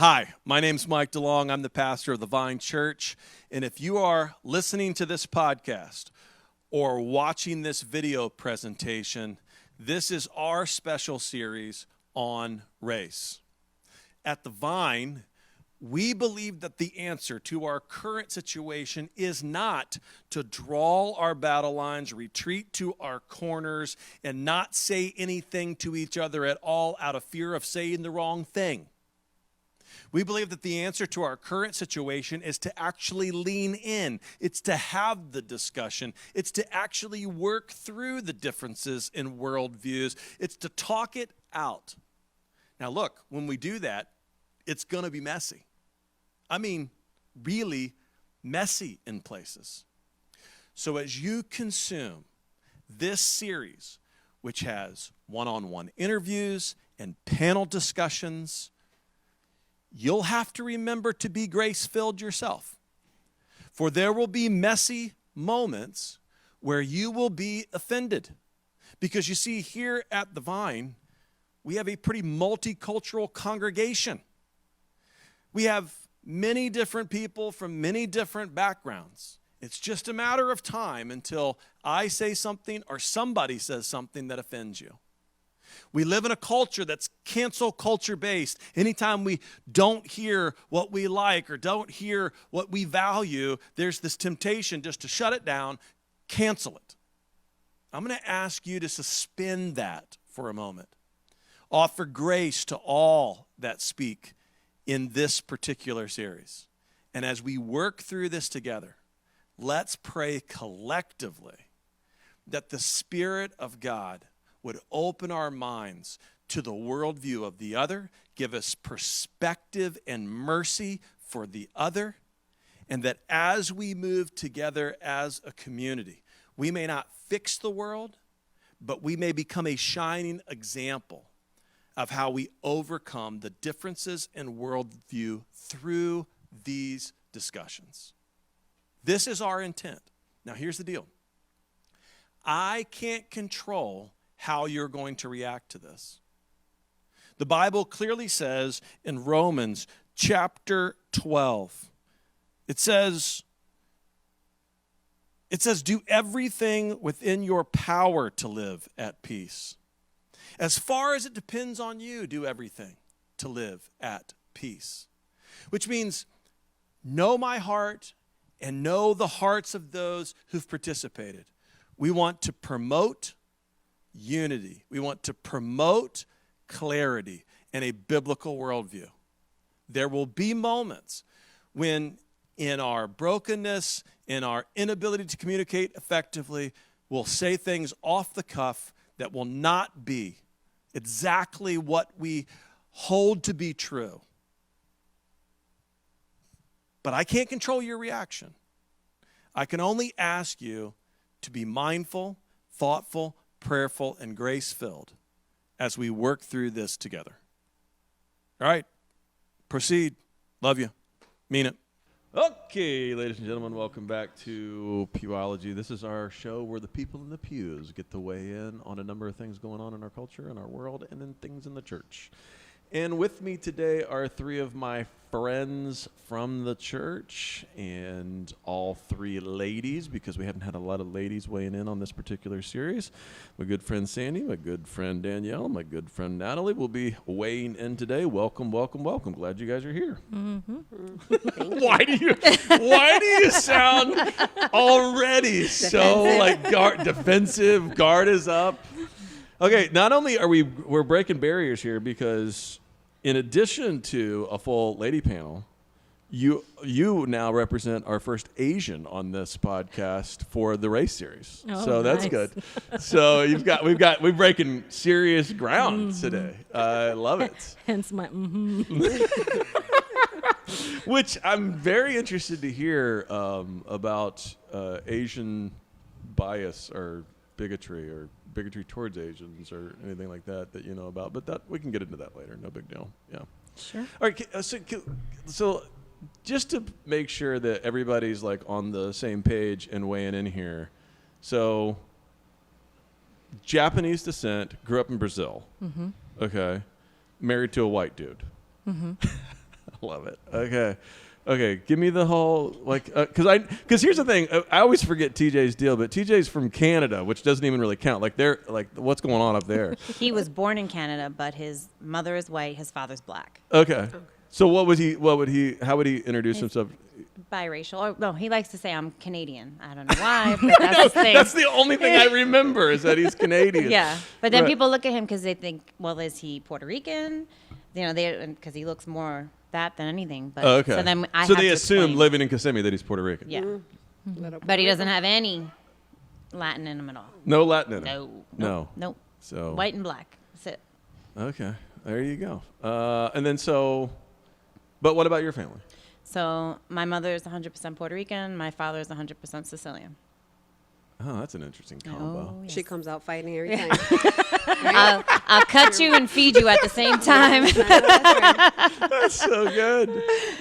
Hi, my name's Mike DeLong. I'm the pastor of the Vine Church. And if you are listening to this podcast or watching this video presentation, this is our special series on race. At the Vine, we believe that the answer to our current situation is not to draw our battle lines, retreat to our corners, and not say anything to each other at all out of fear of saying the wrong thing. We believe that the answer to our current situation is to actually lean in. It's to have the discussion. It's to actually work through the differences in worldviews. It's to talk it out. Now look, when we do that, it's going to be messy. I mean, really messy in places. So as you consume this series, which has one-on-one interviews and panel discussions, you'll have to remember to be grace-filled yourself. For there will be messy moments where you will be offended. Because you see, here at the Vine, we have a pretty multicultural congregation. We have many different people from many different backgrounds. It's just a matter of time until I say something or somebody says something that offends you. We live in a culture that's cancel culture based. Anytime we don't hear what we like or don't hear what we value, there's this temptation just to shut it down, cancel it. I'm going to ask you to suspend that for a moment. Offer grace to all that speak in this particular series. And as we work through this together, let's pray collectively that the Spirit of God would open our minds to the worldview of the other, give us perspective and mercy for the other, and that as we move together as a community, we may not fix the world, but we may become a shining example of how we overcome the differences in worldview through these discussions. This is our intent. Now, here's the deal. I can't control how you're going to react to this. The Bible clearly says in Romans chapter 12, it says, do everything within your power to live at peace. As far as it depends on you, do everything to live at peace. Which means know my heart and know the hearts of those who've participated. We want to promote unity. We want to promote clarity and a biblical worldview. There will be moments when in our brokenness, in our inability to communicate effectively, we'll say things off the cuff that will not be exactly what we hold to be true. But I can't control your reaction. I can only ask you to be mindful, thoughtful, prayerful, and grace-filled as we work through this together. All right, proceed. Love you. Mean it. Okay, ladies and gentlemen, welcome back to Pewology. This is our show where the people in the pews get to weigh in on a number of things going on in our culture, in our world, and in things in the church. And with me today are three of my friends from the church, and all three ladies, because we haven't had a lot of ladies weighing in on this particular series. My good friend Sandy, my good friend Danielle, my good friend Natalie will be weighing in today. Welcome, welcome, welcome. Glad you guys are here. Mm-hmm. Why do you sound already so like defensive? Guard is up. Okay, not only are we're breaking barriers here because in addition to a full lady panel, you now represent our first Asian on this podcast for the race series. Oh, so that's nice. good. So we're breaking serious ground today. I love it. Hence my Which I'm very interested to hear about Asian bias or bigotry towards Asians or anything like that you know about. But that we can get into that later. No big deal. Yeah. Sure. All right. So just to make sure that everybody's like on the same page and weighing in here. So Japanese descent, grew up in Brazil. Mm-hmm. Okay. Married to a white dude. Mm-hmm. love it. Okay. Give me the whole because here's the thing. I always forget TJ's deal, but TJ's from Canada, which doesn't even really count. Like they're like, what's going on up there? He was born in Canada, but his mother is white, his father's black. Okay. So how would he introduce himself? Biracial. Or, no, he likes to say I'm Canadian. I don't know why, but that's his thing. That's the only thing I remember is that he's Canadian. Yeah. But then Right. people look at him because they think, well, is he Puerto Rican? Because he looks more that than anything. But Oh, okay. So then I so have they to assume explain. living in Kissimmee that he's Puerto Rican. Yeah. Little But he boy. doesn't have any Latin in him at all. No Latin in him. No. No. Nope. So White and black. That's it. Okay. There you go. And then but what about your family? So my mother is 100% Puerto Rican. My father is 100% Sicilian. Oh, that's an interesting combo. Oh, She yes. comes out fighting every time. I'll cut you and feed you at the same time. That's so good.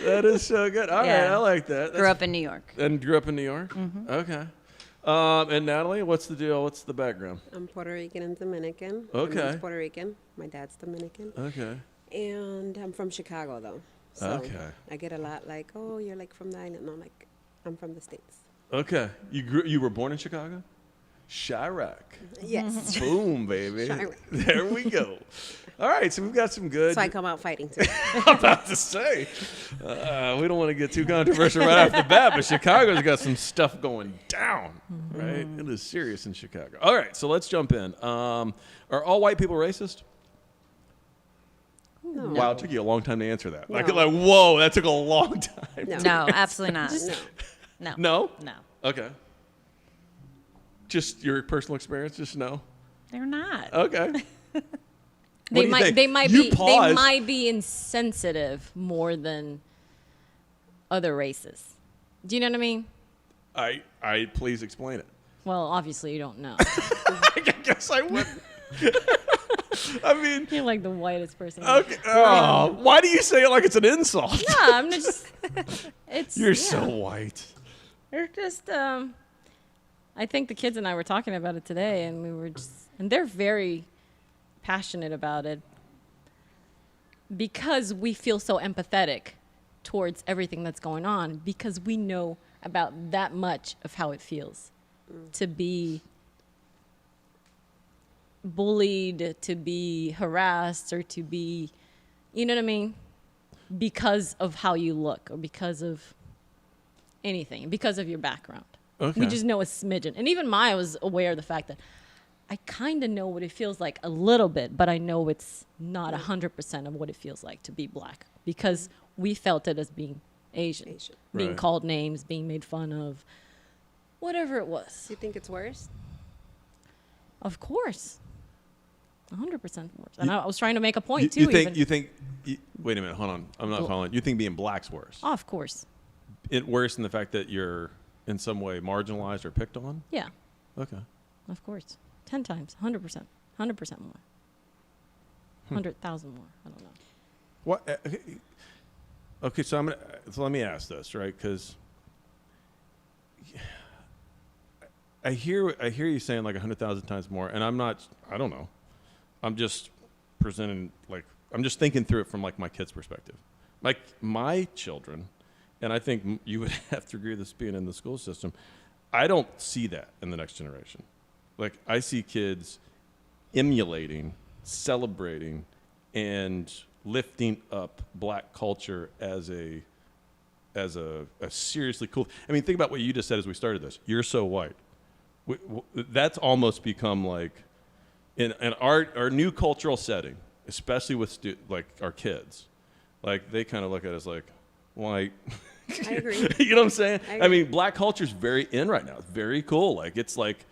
That is so good. All right, Yeah. I like that. Grew up in New York. And grew up in New York? Mm-hmm. Okay. And Natalie, what's the deal? What's the background? I'm Puerto Rican and Dominican. Okay. My mom's Puerto Rican. My dad's Dominican. Okay. And I'm from Chicago, though. So Okay. I get a lot like, oh, you're like from the island. No, like, I'm from the States. Okay. You were born in Chicago? Chirac. Yes. Boom, baby. Chirac. There we go. All right, so we've got some good. So I come out fighting, too. I'm about to say. We don't want to get too controversial right off the bat, but Chicago's got some stuff going down, right? It is serious in Chicago. All right, so let's jump in. Are all white people racist? No. Wow, it took you a long time to answer that. No. Like, whoa, that took a long time. No. No, absolutely not. No. No. No? No. Okay. Just your personal experience? Just no? They're not. Okay. What do They you might think? they might You be paused. they might be insensitive more than other races. Do you know what I mean? I please explain it. Well, obviously you don't know. I guess I wouldn't. I mean, You're like the whitest person. okay. Oh, why do you say it like it's an insult? Yeah, I'm just. It's. You're yeah. so white. They're just. I think the kids and I were talking about it today, and and they're very passionate about it because we feel so empathetic towards everything that's going on because we know about that much of how it feels to be bullied, to be harassed, or to be, you know what I mean? Because of how you look or because of anything, because of your background. Okay. We just know a smidgen. And even Maya was aware of the fact that I kind of know what it feels like a little bit, but I know it's not 100% of what it feels like to be black because we felt it as being Asian. Being Right. called names, being made fun of, whatever it was. Do you think it's worse? Of course. 100% worse. And I was trying to make a point, too. You think, wait a minute, hold on. I'm not following. You think being black's worse? Oh, of course. Worse in the fact that you're in some way marginalized or picked on? Yeah, Okay. of course. 10 times, 100%. 100% more. 100,000 more. I don't know. What? Okay, so let me ask this, right? Because I hear you saying like 100,000 times more, and I don't know. I'm just presenting I'm just thinking through it from like my kid's perspective. Like my children, and I think you would have to agree with this being in the school system. I don't see that in the next generation. Like I see kids emulating, celebrating, and lifting up black culture as a seriously cool. I mean, think about what you just said as we started this. You're so white. That's almost become like in our new cultural setting, especially with like our kids, like they kind of look at us like white. I agree. You know what I'm saying? I I agree. mean, black culture is very in right now. It's very cool. Like it's like,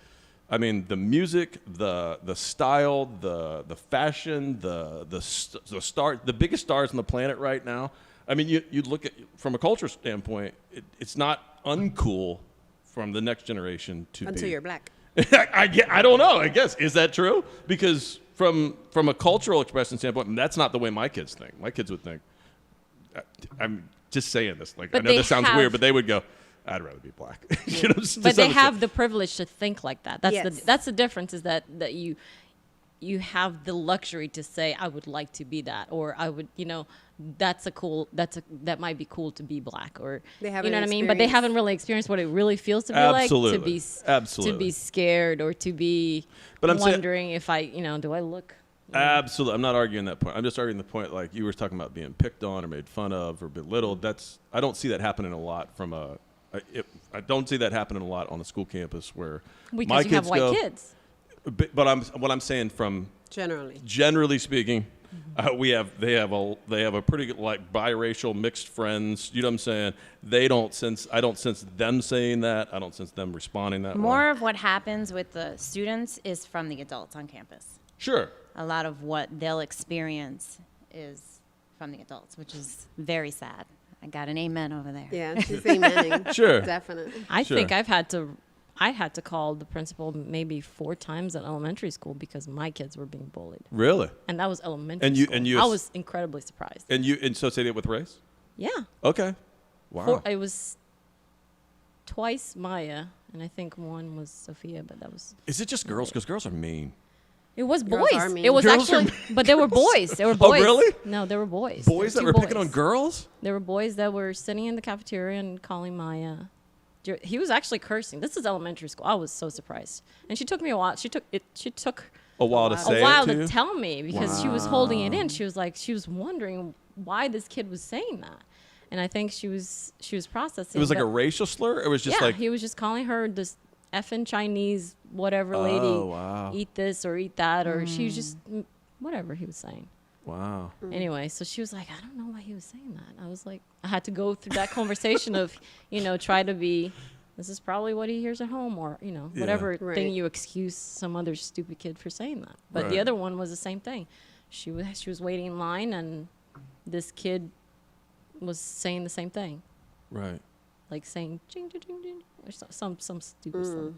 I mean, the music, the style, the fashion, the biggest stars on the planet right now. I mean, you look at from a culture standpoint, it's not uncool from the next generation to Until be. you're black. I don't know. I guess is that true? Because from a cultural expression standpoint, that's not the way my kids think. My kids would think. I'm just saying this. Like But I know they this sounds have- weird, but they would go, "I'd rather be black." You know, to But some they have extent. the privilege to think like that. Yes. That's the difference is that you you have the luxury to say, I would like to be that, or I would, that might be cool to be black, or They you haven't know what I mean? But they experienced- haven't really experienced what it really feels to be like, Absolutely. to Absolutely. be scared, or to be But I'm saying- wondering if I, do I look. Absolutely. I'm not arguing that point. I'm just arguing the point, like you were talking about being picked on or made fun of or belittled. I don't see that happening a lot from I don't see that happening a lot on a school campus where Because my you kids have white go. kids. But what I'm saying from Generally. speaking, they have a pretty good, like, biracial mixed friends. You know what I'm saying? I don't sense them saying that. I don't sense them responding that way. More of what happens with the students is from the adults on campus. Sure. A lot of what they'll experience is from the adults, which is very sad. I got an amen over there. Yeah, she's amening. Sure. Definitely. I Sure. think I had to call the principal maybe 4 times at elementary school because my kids were being bullied, Really? and that was elementary And school. you I was incredibly surprised. And you associate it with race? Yeah, Okay. Wow. it was twice Maya, and I think one was Sophia, but that was. Is it just girls? Because girls are mean. It was Girls boys. are mean. It was Girls are actually, but they were boys. They were Oh, boys. really? No, they were boys. Boys that There were two picking on boys. girls? There were boys that were sitting in the cafeteria and calling Maya. He was actually cursing. This is elementary school. I was so surprised, and she took me a while. She took A while to A say a while it to to you? tell me because she was holding it in. She was wondering why this kid was saying that, and I think she was processing. It was like that- a racial slur? Or it was just yeah, like, he was just calling her this effing Chinese whatever Oh, lady. wow. Eat this or eat that, or she was just whatever he was saying. wow. Anyway, so she was like, I don't know why he was saying that. I was like, I had to go through that conversation of, try to be, this is probably what he hears at home, or, Yeah. whatever Right. thing you excuse some other stupid kid for saying that. But Right. the other one was the same thing. She was waiting in line, and this kid was saying the same thing, Right. like saying, ching, ching, ching, ching, or some stupid stuff.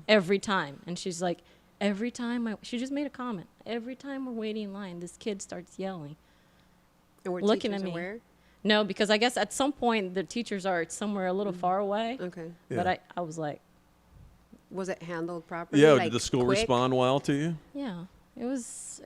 Every time. And she's like, every time, she just made a comment. Every time we're waiting in line, this kid starts yelling. And we're Looking teachers at me. aware? No, because I guess at some point the teachers are somewhere a little far away. Okay. But Yeah. I was like, Was it handled properly? Yeah, Like, did the school quick? respond well to you? it was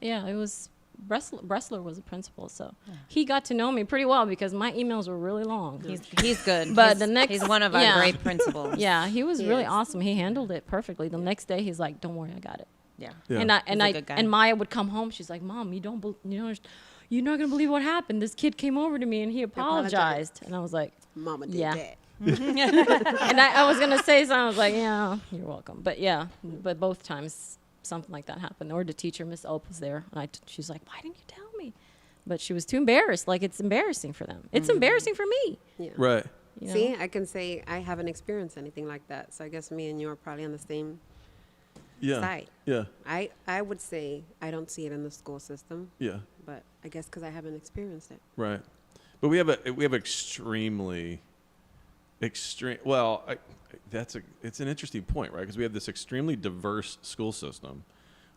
Bressler was the principal, so he got to know me pretty well because my emails were really long. He's good. But he's, the next- he's one of our yeah. great principals. Yeah, he was really Yes. awesome. He handled it perfectly. The next day he's like, "Don't worry, I got it." Yeah. Yeah. And He's a good guy. and Maya would come home. She's like, "Mom, you're not gonna believe what happened. This kid came over to me and he apologized." And I was like, Mama did Yeah. that. and I was gonna say something. I was like, "Yeah, you're welcome." But but both times something like that happened. Or the teacher, Miss Ope, was there, and she's like, "Why didn't you tell me?" But she was too embarrassed. Like, it's embarrassing for them. It's embarrassing for me. Yeah. Right. you know? See, I can say I haven't experienced anything like that. So I guess me and you are probably on the same Yeah. side. Yeah. I would say I don't see it in the school system, Yeah. but I guess because I haven't experienced it. Right. But we have extremely extreme. Well, it's an interesting point, right? Because we have this extremely diverse school system,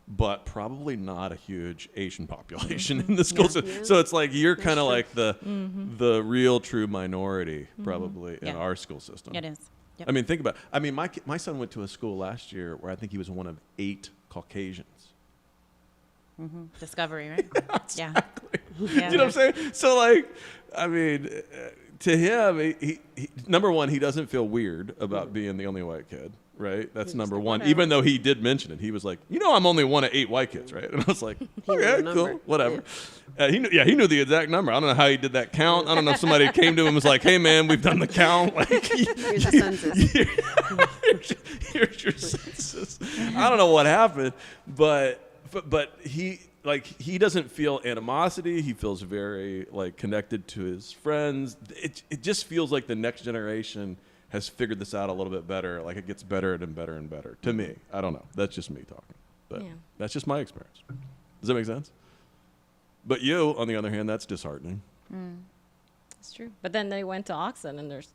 but probably not a huge Asian population in the school system. Yeah. So it's like you're kind of true. like the real true minority probably in Yeah. our school system. It is. Yep. I mean, think about it. I mean, my son went to a school last year where I think he was one of 8 Caucasians. Discovery, right? Yeah. You know what I'm saying? So, like, I mean, to him, he number one, he doesn't feel weird about being the only white kid, right? That's number one. whatever. Even though he did mention it, he was like, I'm only one of 8 white kids, right? And I was like, knew the okay, number. cool, whatever. He knew the exact number. I don't know how he did that count. I don't know if somebody came to him and was like, hey, man, we've done the count. Like, Here's the census. here's your census. I don't know what happened, but he doesn't feel animosity. He feels very connected to his friends. It just feels like the next generation has figured this out a little bit better. Like, it gets better and better and better. To me, I don't know. That's just me talking, but Yeah. that's just my experience. Does that make sense? But you, on the other hand, that's disheartening. It's true. But then they went to Oxon, and there's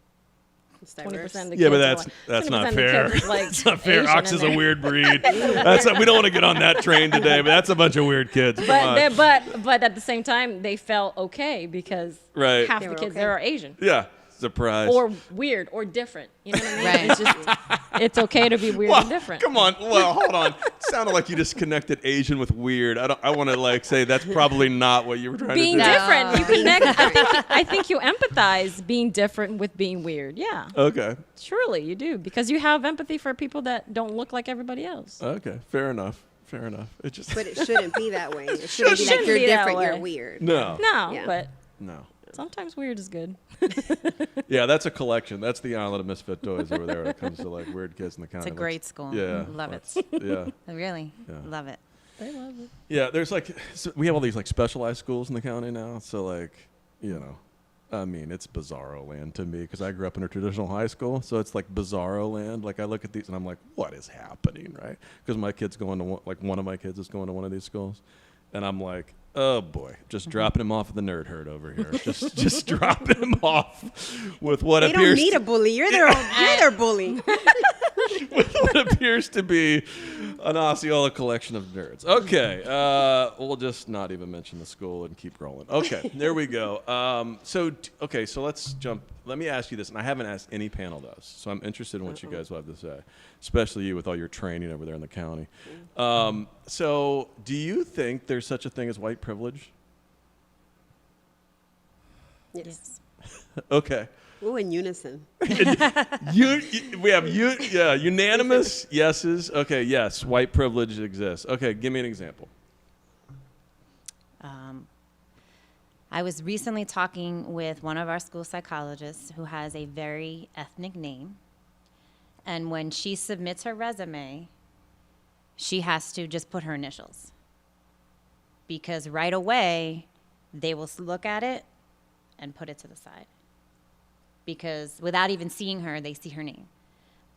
It's 20% diverse. of the Yeah, but kids are that's 20% not of the fair. kids, like, That's not fair. Asian Ox in is a there. weird breed. We don't want to get on that train today, but that's a bunch of weird kids. Come on. But at the same time, they felt okay because Right. half They the were kids okay. there are Asian. Yeah. Surprise. or weird or different. You know what I mean? Right. It's just it's okay to be weird Well, and different. come on. Well, hold on. Sounded like you just connected Asian with weird. I want to like say that's probably not what you were trying Being to do. different, you connect. I think you empathize being different with being weird. Yeah, Okay. surely you do because you have empathy for people that don't look like everybody else. Okay. Fair enough. It just But it shouldn't be that way. It shouldn't be like Shouldn't you're be that different, you're way. weird. no. No, Yeah. but No. sometimes weird is good. Yeah, that's a collection. That's the Island of Misfit Toys over there when it comes to like weird kids in the county. It's a great school. Yeah. Love it. Yeah. Really Yeah. love it. They love it. Yeah, there's like we have all these like specialized schools in the county now. So like, you know, I mean, it's bizarro land to me because I grew up in a traditional high school. So it's like bizarro land. Like I look at these and I'm like, what is happening, right? Because my kid's going to one of my kids is going to one of these schools, and I'm like, oh boy, just dropping him off at the nerd herd over here. just dropping him off with what They don't appears need a bully. You're their bully. with what appears to be an Osceola collection of nerds. Okay, we'll just not even mention the school and keep rolling. Okay, there we go. So let's jump. Let me ask you this, and I haven't asked any panel this, so I'm interested in what you guys will have to say, especially you with all your training over there in the county. So do you think there's such a thing as white privilege? Yes. Okay. Ooh, in unison. We have unanimous yeses. Okay, yes, white privilege exists. Okay, give me an example. I was recently talking with one of our school psychologists who has a very ethnic name. And when she submits her resume, she has to just put her initials. Because right away, they will look at it and put it to the side. Because without even seeing her, they see her name.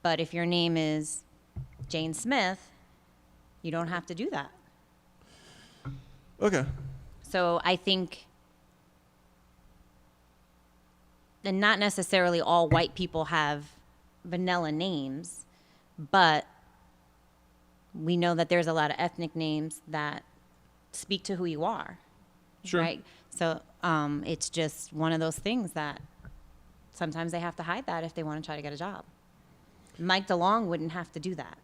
But if your name is Jane Smith, you don't have to do that. Okay. So I think, and not necessarily all white people have vanilla names, but we know that there's a lot of ethnic names that speak to who you are. Sure. Right? So it's just one of those things that sometimes they have to hide that if they want to try to get a job. Mike DeLong wouldn't have to do that.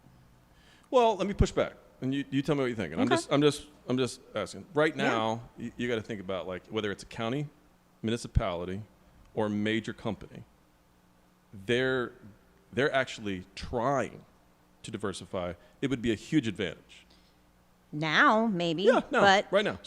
Well, let me push back, and you tell me what you think. And Okay. I'm just asking. Right now, you got to think about like whether it's a county, municipality, or major company. They're actually trying to diversify. It would be a huge advantage. Now, maybe, Yeah, no, but right now.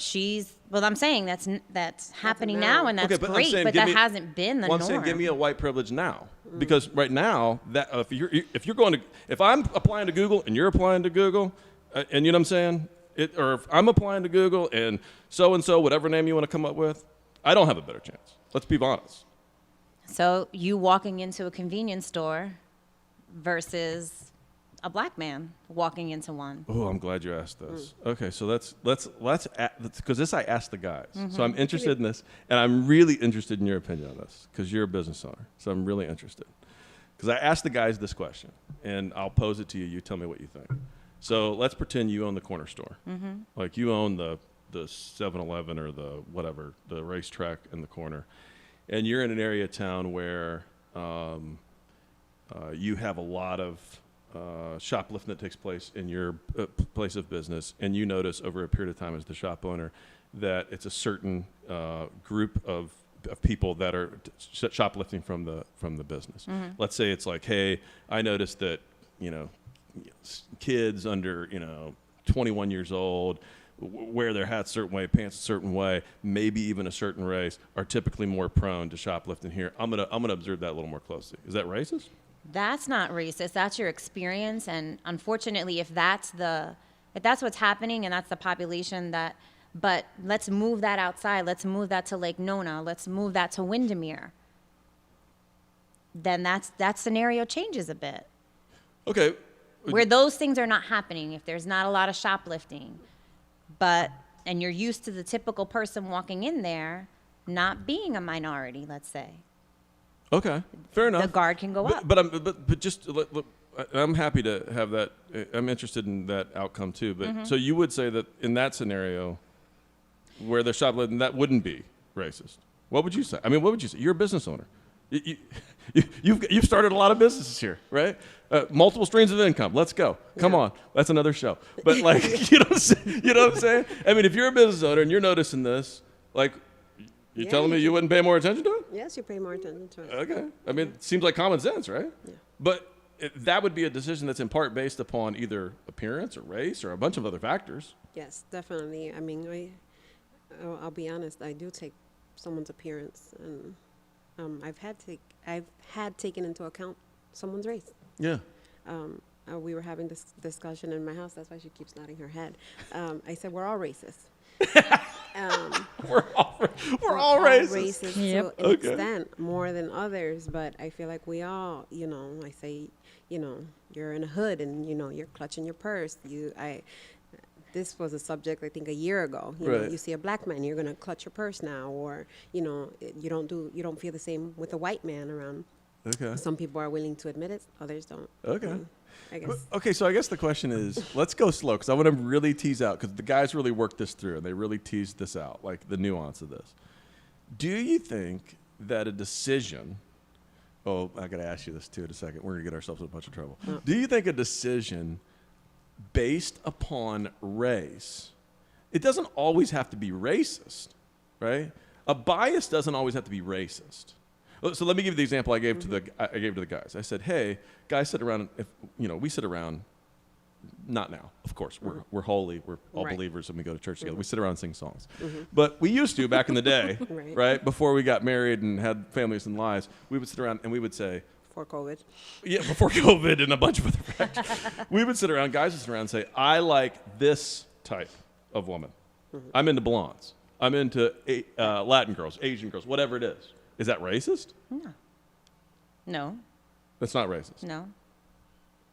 I'm saying that's happening now. now, and that's Okay, but I'm great, saying but give that me- hasn't been the Well, I'm norm. saying, give me a white privilege now, because right now that if I'm applying to Google and you're applying to Google, and you know what I'm saying, or if I'm applying to Google and so whatever name you want to come up with, I don't have a better chance. Let's be honest. So you walking into a convenience store versus a black man walking into one. Oh, I'm glad you asked this. Okay, so let's because this I asked the guys. So I'm interested in this, and I'm really interested in your opinion on this because you're a business owner. So I'm really interested because I asked the guys this question, and I'll pose it to you. You tell me what you think. So let's pretend you own the corner store, like you own the 7-Eleven or the whatever, the racetrack in the corner, and you're in an area of town where you have a lot of shoplifting that takes place in your place of business, and you notice over a period of time as the shop owner that it's a certain group of people that are shoplifting from the business. Let's say it's like, hey, I noticed that kids under 21 years old wear their hats a certain way, pants a certain way, maybe even a certain race, are typically more prone to shoplifting here. I'm gonna observe that a little more closely. Is that racist? That's not racist. That's your experience, and unfortunately, if that's what's happening and that's the population but let's move that outside. Let's move that to Lake Nona. Let's move that to Windermere. Then that scenario changes a bit. Okay. Where those things are not happening, if there's not a lot of shoplifting, and you're used to the typical person walking in there not being a minority, let's say. Okay, fair enough. The guard can go up. But just look, I'm happy to have that. I'm interested in that outcome too. But so you would say that in that scenario, where they're shoplifting, that wouldn't be racist. What would you say? I mean, what would you say? You're a business owner. You've started a lot of businesses here, right? Multiple streams of income. Let's go. Come on. That's another show. But like, you know what I'm saying? I mean, if you're a business owner and you're noticing this, like, you're Yeah, telling me you wouldn't pay more attention to it? Yes, you pay more attention to it. Okay. I mean, it seems like common sense, right? Yeah. But that would be a decision that's in part based upon either appearance or race or a bunch of other factors. Yes, definitely. I mean, I'll be honest. I do take someone's appearance, and I've had taken into account someone's race. Yeah. We were having this discussion in my house. That's why she keeps nodding her head. I said we're all racist. We're all racist. Racist Yep. to an Okay. extent, more than others. But I feel like we all, I say, you're in a hood and you're clutching your purse. This was a subject I think a year ago. Right. You see a black man, you're gonna clutch your purse now, or you don't feel the same with a white man around. Okay. Some people are willing to admit it, others don't. Okay. I guess. Okay, so I guess the question is, let's go slow because I want to really tease out because the guys really worked this through and they really teased this out, like the nuance of this. Do you think that a decision? Oh, I got to ask you this too in a second. We're gonna get ourselves in a bunch of trouble. Do you think a decision based upon race? It doesn't always have to be racist, right? A bias doesn't always have to be racist. So let me give you the example I gave to the guys. I said, "Hey, guys, sit around. We sit around. Not now, of course. We're holy. We're all Right. believers, and we go to church together. We sit around and sing songs. But we used to back in the day, right? Before we got married and had families and lives, we would sit around and we would say, For COVID. yeah, before COVID and a bunch of other factors, we would sit around, guys would sit around and say, I like this type of woman. I'm into blondes. I'm into Latin girls, Asian girls, whatever it is. Is that racist? No, That's not racist. no.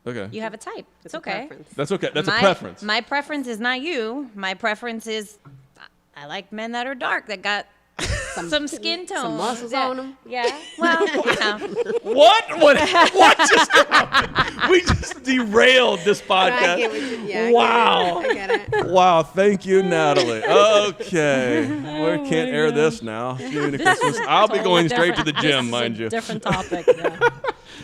Okay. You have a type. It's a okay. preference. That's okay. That's a preference. My preference is not you. My preference is I like men that are dark, that got some skin tone. Some muscles on 'em. Yeah. Well, What just happened? We just derailed this I podcast. get what you, yeah, Wow. I get it. Wow, thank you, Natalie. Okay. We can't air this now. June of Christmas. I'll be going straight to the gym, mind you. Different topic. Yeah.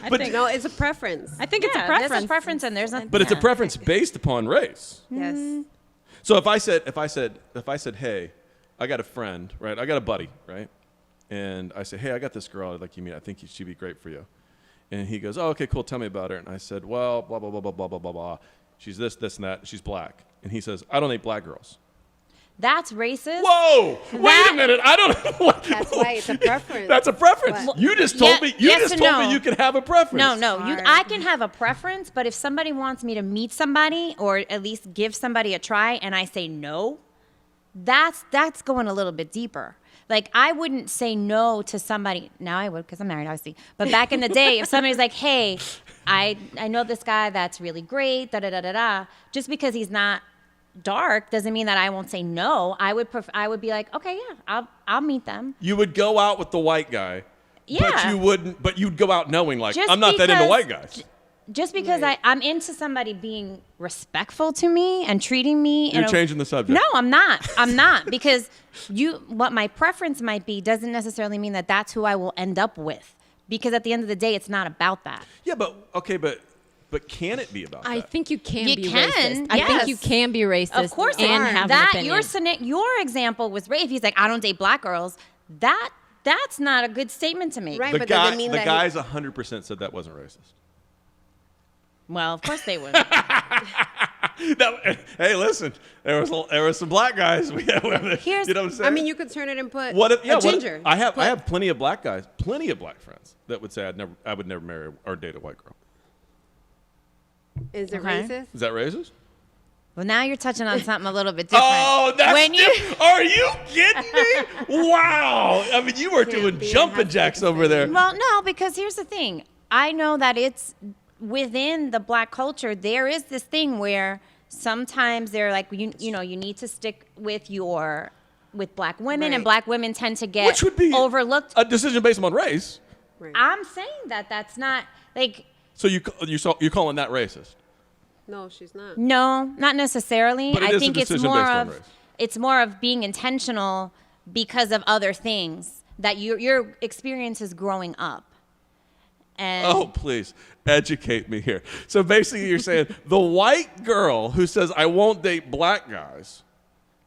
But- No, it's a preference. I think it's a yeah, preference. there's a preference and there's nothing. But it's a preference based upon race. Yes. So if I said, hey, I got a friend, right? I got a buddy, right? And I say, hey, I got this girl I'd like you to meet. I think she'd be great for you. And he goes, oh, okay, cool. Tell me about her. And I said, well, blah, blah, blah, blah, blah, blah, blah, blah. She's this, this, and that. She's black. And he says, I don't date black girls. That's racist. Whoa! Wait a minute. I don't know. That's why it's a preference. That's a preference. But- You just told Yeah, me. You yes just and told no. me you can have a preference. No. Hard. I can have a preference, but if somebody wants me to meet somebody or at least give somebody a try and I say no, that's going a little bit deeper. Like, I wouldn't say no to somebody. Now I would because I'm married, obviously. But back in the day, if somebody's like, hey, I know this guy that's really great, da-da-da-da-da, just because he's not dark doesn't mean that I won't say no. I would be like, okay, yeah, I'll meet them. You would go out with the white guy. But Yeah. you wouldn't. But you'd go out knowing, like, Just I'm not that into because- white guys. Just because Right. I'm into somebody being respectful to me and treating me. You're changing the subject. No, I'm not. I'm not because what my preference might be doesn't necessarily mean that that's who I will end up with. Because at the end of the day, it's not about that. Yeah, but okay, but can it be about I that? think you can You be can, racist. I think yes. you can be racist. Of course, and have that an opinion. your example was Ray. If he's like, I don't date black girls, that's not a good statement to make. Right, the but does guy, it mean the that guys 100% said that wasn't racist. Well, of course they would. Hey, listen, there was some black guys. You know what I'm saying? I mean, you could turn it and put What if, yeah, a what if- ginger. I have plenty of black guys, plenty of black friends that would say I would never marry or date a white girl. Is it Okay. racist? Is that racist? Well, now you're touching on something a little bit different. Oh, that's when you. Are you kidding me? Wow! I mean, you were doing be a jumping half jacks over there. Well, no, because here's the thing. I know that it's within the black culture. There is this thing where sometimes they're like, you need to stick with black women, and Right. black women tend to get Which would be overlooked. a decision based on race. Right. I'm saying that's not like. So you're calling that racist? No, she's not. No, not necessarily. But it I is a think it's decision more based on of race. it's more of being intentional because of other things. that your experiences growing up. And Oh, please educate me here. So basically, you're saying the white girl who says I won't date black guys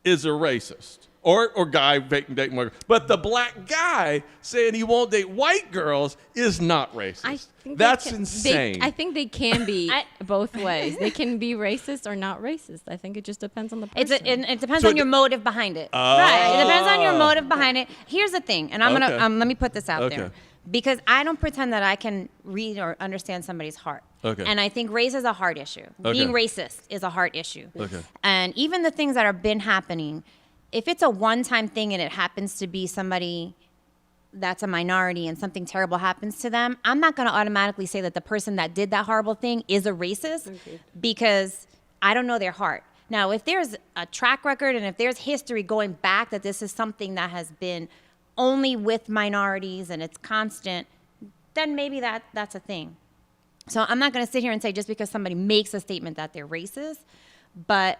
is a racist, or guy dating white girl. But the black guy saying he won't date white girls is not racist. I think That's they can, insane. I think they can be I- both ways. They can be racist or not racist. I think it just depends on the person. it depends So on your it- motive behind it. Right. It depends on your motive behind it. Here's the thing, and I'm Okay. gonna let me put this out Okay. there, because I don't pretend that I can read or understand somebody's heart. Okay. And I think race is a heart issue. Okay. Being racist is a heart issue. Okay. And even the things that have been happening, if it's a one-time thing and it happens to be somebody that's a minority and something terrible happens to them, I'm not going to automatically say that the person that did that horrible thing is a racist because I don't know their heart. Now, if there's a track record and if there's history going back that this is something that has been only with minorities and it's constant, then maybe that's a thing. So I'm not going to sit here and say just because somebody makes a statement that they're racist, but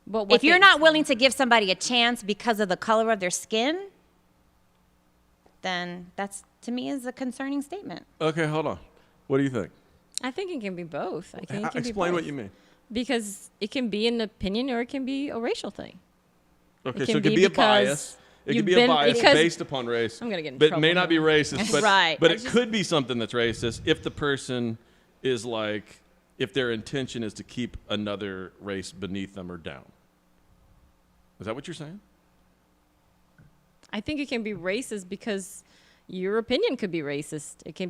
But what if you're they- not willing to give somebody a chance because of the color of their skin, then that's, to me, is a concerning statement. Okay, hold on. What do you think? I think it can be both. I think it can Explain be what both. you mean. Because it can be an opinion or it can be a racial thing. Okay, It so can it could be be a because bias. It could you've be a been- bias because- based upon race. I'm gonna get in but it trouble may not be here. racist, but Right. But I it just- could be something that's racist if the person is like, if their intention is to keep another race beneath them or down. Is that what you're saying? I think it can be racist because your opinion could be racist. It can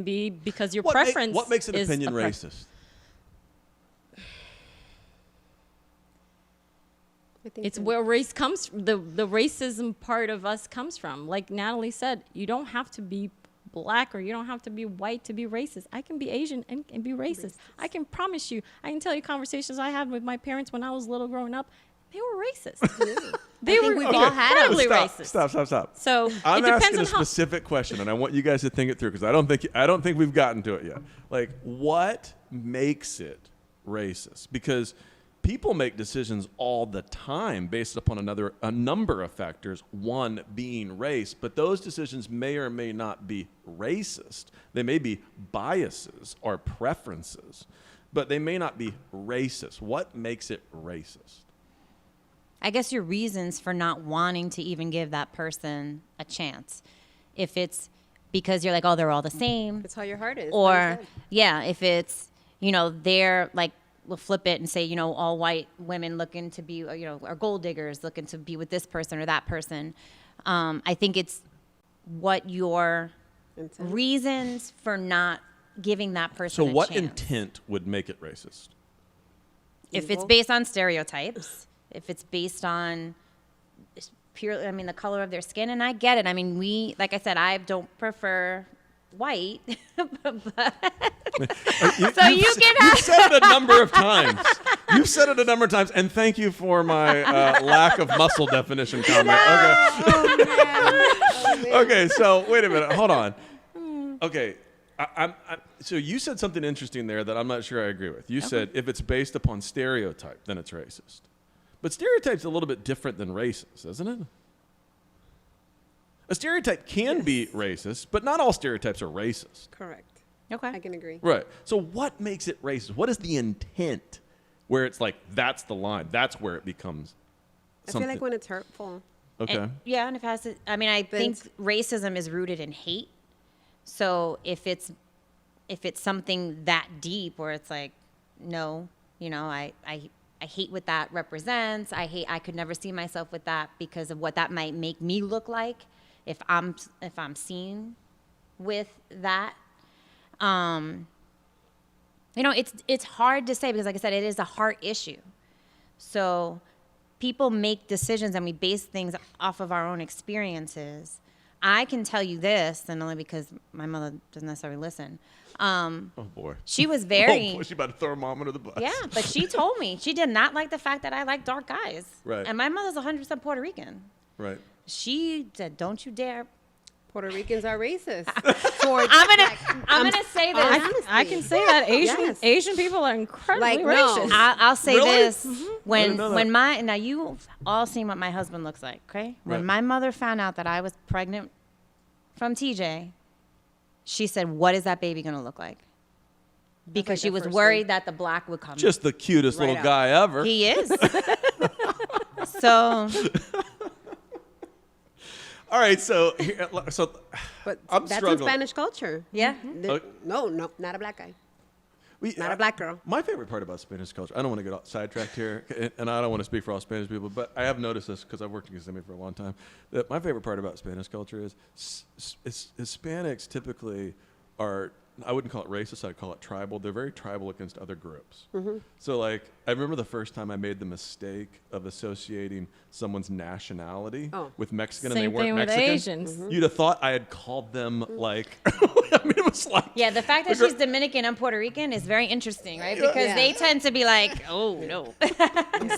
be because your preference. What makes an is opinion a pref- racist? I think It's that- where race comes the racism part of us comes from. Like Natalie said, you don't have to be black or you don't have to be white to be racist. I can be Asian and be racist. I can promise you. I can tell you conversations I had with my parents when I was little growing up. They were racist. They think were we've all had 'em. incredibly Stop, racist. stop. So I'm it depends asking on a how. specific question, and I want you guys to think it through because I don't think we've gotten to it yet. Like, what makes it racist? Because people make decisions all the time based upon a number of factors. One being race, but those decisions may or may not be racist. They may be biases or preferences, but they may not be racist. What makes it racist? I guess your reasons for not wanting to even give that person a chance. If it's because you're like, oh, they're all the same. It's how your heart is. like you Or, said. yeah, if it's, they're like, we'll flip it and say, all white women looking to be, or gold diggers looking to be with this person or that person. I think it's what your Intent. reasons for not giving that person So, a what chance. intent would make it racist? If it's Evil. based on stereotypes, if it's based on purely, the color of their skin, and I get it. Like I said, I don't prefer white, but so you can You've have. said it a number of times. You've said it a number of times, and thank you for my lack of muscle definition comment. Okay. Okay, so wait a minute. Hold on. Okay. So you said something interesting there that I'm not sure I agree with. You said if it's based upon stereotype, then it's racist. But stereotype's a little bit different than racist, isn't it? A stereotype can be racist, but not all stereotypes are racist. Correct. I Okay. can agree. Right. So what makes it racist? What is the intent where it's like, that's the line? That's where it becomes I something. feel like when it's hurtful. Okay. And if it has to, I think racism is rooted in hate. So if it's something that deep where it's like, no, I hate what that represents. I could never see myself with that because of what that might make me look like if I'm seen with that. It's hard to say because, like I said, it is a heart issue. So people make decisions and we base things off of our own experiences. I can tell you this, and only because my mother doesn't necessarily listen. Oh boy. She was Oh very, boy, she's about to throw her mom under the bus. yeah, but she told me she did not like the fact that I like dark guys. Right. And my mother's 100% Puerto Rican. Right. She said, "Don't you dare Puerto Ricans are racist. Towards, I'm gonna say this. I can say that Yes. Asian people are incredibly Like, no. racist. I'll say Really? this: didn't know that. now you've all seen what my husband looks like, okay? When Right. my mother found out that I was pregnant from TJ, she said, "What is that baby gonna look like?" Because like she the was first worried thing. that the black would come. Just the cutest Right little out. guy ever. He is. So All right, so But I'm that's struggling. in Spanish culture. yeah. No, not a black guy. We- Not a black girl. My favorite part about Spanish culture, I don't want to get all sidetracked here, and I don't want to speak for all Spanish people, but I have noticed this because I've worked in Kissimmee for a long time, that my favorite part about Spanish culture is Hispanics typically are, I wouldn't call it racist, I'd call it tribal. They're very tribal against other groups. Mm-hmm. So, like, I remember the first time I made the mistake of associating someone's nationality with Mexican, and Same they weren't thing with Mexican. Asians. Mm-hmm. You'd have thought I had called them, like, I mean, it was like... Yeah, the fact that she's Dominican and Puerto Rican is very interesting, right? Because Yeah. they tend to be like, oh no.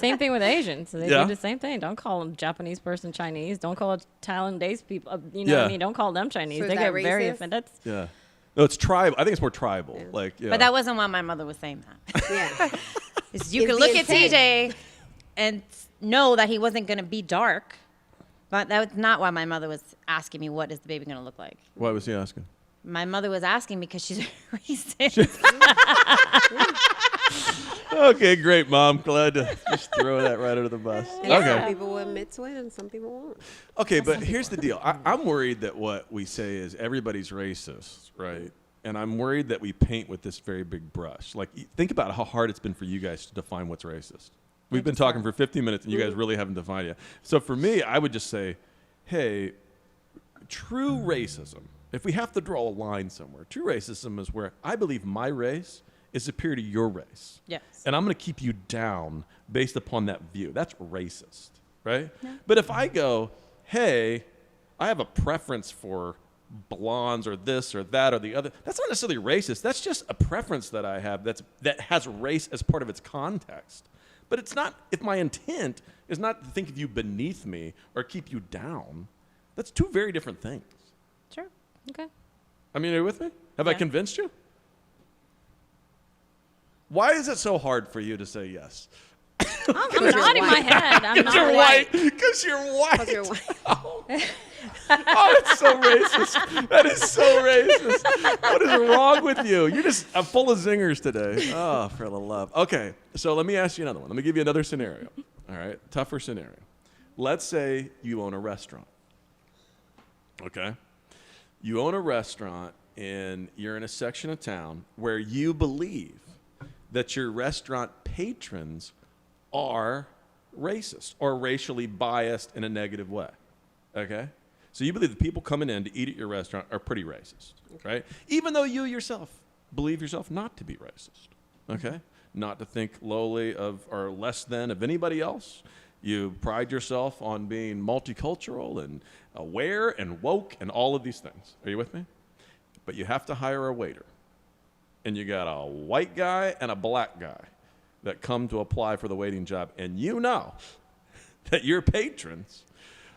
Same thing with Asians. They Yeah. do the same thing. Don't call a Japanese person Chinese. Don't call a Thailandese people. You know what Yeah. I mean? Don't call them Chinese. So is They that get very racist? offended. Yeah. No, it's tribal. I think it's more tribal. Like, yeah. But that wasn't why my mother was saying that. Yeah. Is you It's could the look at intent. TJ and know that he wasn't going to be dark, but that was not why my mother was asking me, what is the baby going to look like? Why was he asking? My mother was asking me because she's racist. Okay, great, Mom. Glad to just throw that right under the bus. And some Okay. people will admit to it and some people won't. Okay, but here's the deal. I'm worried that what we say is everybody's racist, right? And I'm worried that we paint with this very big brush. Like, think about how hard it's been for you guys to define what's racist. We've been talking for 15 minutes, and you guys really haven't defined it. So for me, I would just say, hey, true racism, if we have to draw a line somewhere, true racism is where I believe my race is superior to your race. Yes. And I'm going to keep you down based upon that view. That's racist, right? But if I go, hey, I have a preference for blondes or this or that or the other, that's not necessarily racist. That's just a preference that I have that has race as part of its context. But it's not, if my intent is not to think of you beneath me or keep you down, that's two very different things. Sure. Okay. I mean, are you with me? Have I Yeah. convinced you? Why is it so hard for you to say yes? I'm nodding my head. I'm Because you're nodding. white. Because you're white. Because you're white. Oh, that's so racist. That is so racist. What is wrong with you? You're just full of zingers today. Oh, for the love. Okay, so let me ask you another one. Let me give you another scenario. All right, tougher scenario. Let's say you own a restaurant. Okay? You own a restaurant and you're in a section of town where you believe that your restaurant patrons are racist or racially biased in a negative way. Okay? So you believe the people coming in to eat at your restaurant are pretty racist, right? Even though you yourself believe yourself not to be racist. Okay? Not to think lowly of or less than of anybody else. You pride yourself on being multicultural and aware and woke and all of these things. Are you with me? But you have to hire a waiter. And you got a white guy and a black guy that come to apply for the waiting job. And you know that your patrons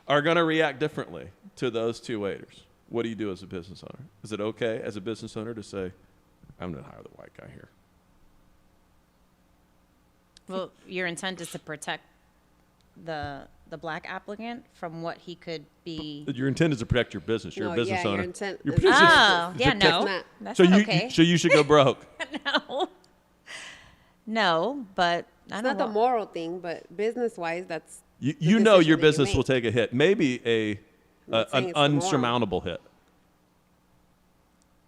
are going to react differently to those two waiters. What do you do as a business owner? Is it okay as a business owner to say, I'm going to hire the white guy here? Well, your intent is to protect the black applicant from what he could be. Your intent is to protect your business. You're No, a business yeah, owner. your intent Your is- business- Oh, yeah, protect- no. Not- That's So not you, okay. so you should go broke. No. No, but I It's don't not the know. moral thing, but business-wise, that's You know decision your that you business will make. take a hit, maybe not saying an it's the moral. unsurmountable hit.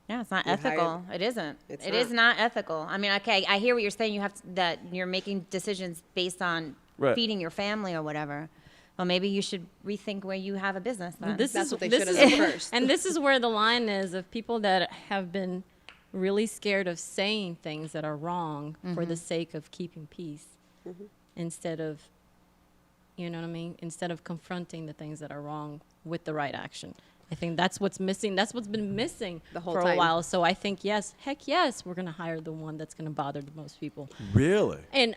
Yeah, it's not You hired- ethical. It isn't. It's It is not. not ethical. I mean, okay, I hear what you're saying. You have to, that you're making decisions based on Right. feeding your family or whatever. Well, maybe you should rethink where you have a business then. This That's is what they this should is- have done first. And this is where the line is of people that have been really scared of saying things that are wrong for the sake of keeping peace, instead of, you know what I mean? Instead of confronting the things that are wrong with the right action. I think that's what's missing. That's what's been missing The whole for a time. while. So I think yes, heck yes, we're gonna hire the one that's gonna bother the most people. Really? And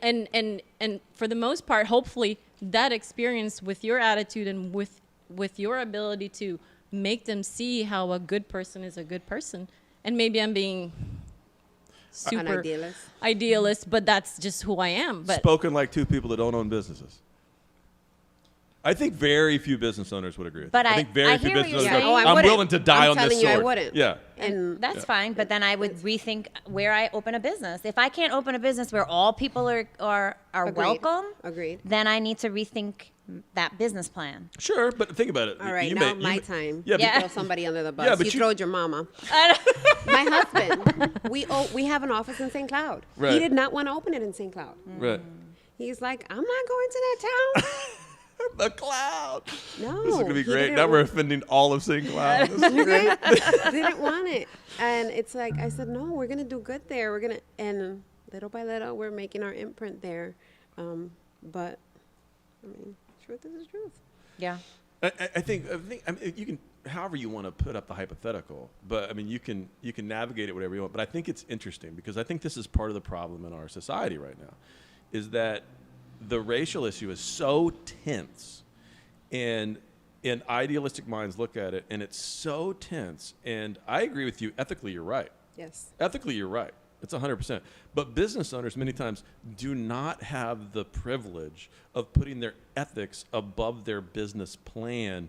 for the most part, hopefully that experience with your attitude and with your ability to make them see how a good person is a good person. And maybe I'm being An super idealist. idealist, but that's just who I am. But Spoken like two people that don't own businesses. I think very few business owners would agree with But that. I- think very I few hear what business you're owners saying. go, Oh, I I'm wouldn't. willing to die I'm on this telling you I sword. wouldn't. Yeah. And That's fine, but then I would rethink where I open a business. If I can't open a business where all people are Agreed. welcome, Agreed. then I need to rethink that business plan. Sure, but think about it. All right, You now may- my you- time. Yeah, but- Yeah. Throw somebody under the bus. Yeah, but you you- throwed your mama. My husband. We have an office in St. Cloud. Right. He did not want to open it in St. Cloud. Right. He's like, I'm not going to that town. The cloud. No, This is gonna be he great. didn't Now we're want- offending all of St. Cloud. This is He great. didn't want it. And it's like, I said, no, we're going to do good there. And little by little, we're making our imprint there. But, I mean, truth is the truth. Yeah. I think I mean, you can, however you want to put up the hypothetical, but I mean, you can navigate it whatever you want. But I think it's interesting because I think this is part of the problem in our society right now, is that the racial issue is so tense, and idealistic minds look at it, and it's so tense. And I agree with you. Ethically, you're right. Yes. Ethically, you're right. It's 100%. But business owners many times do not have the privilege of putting their ethics above their business plan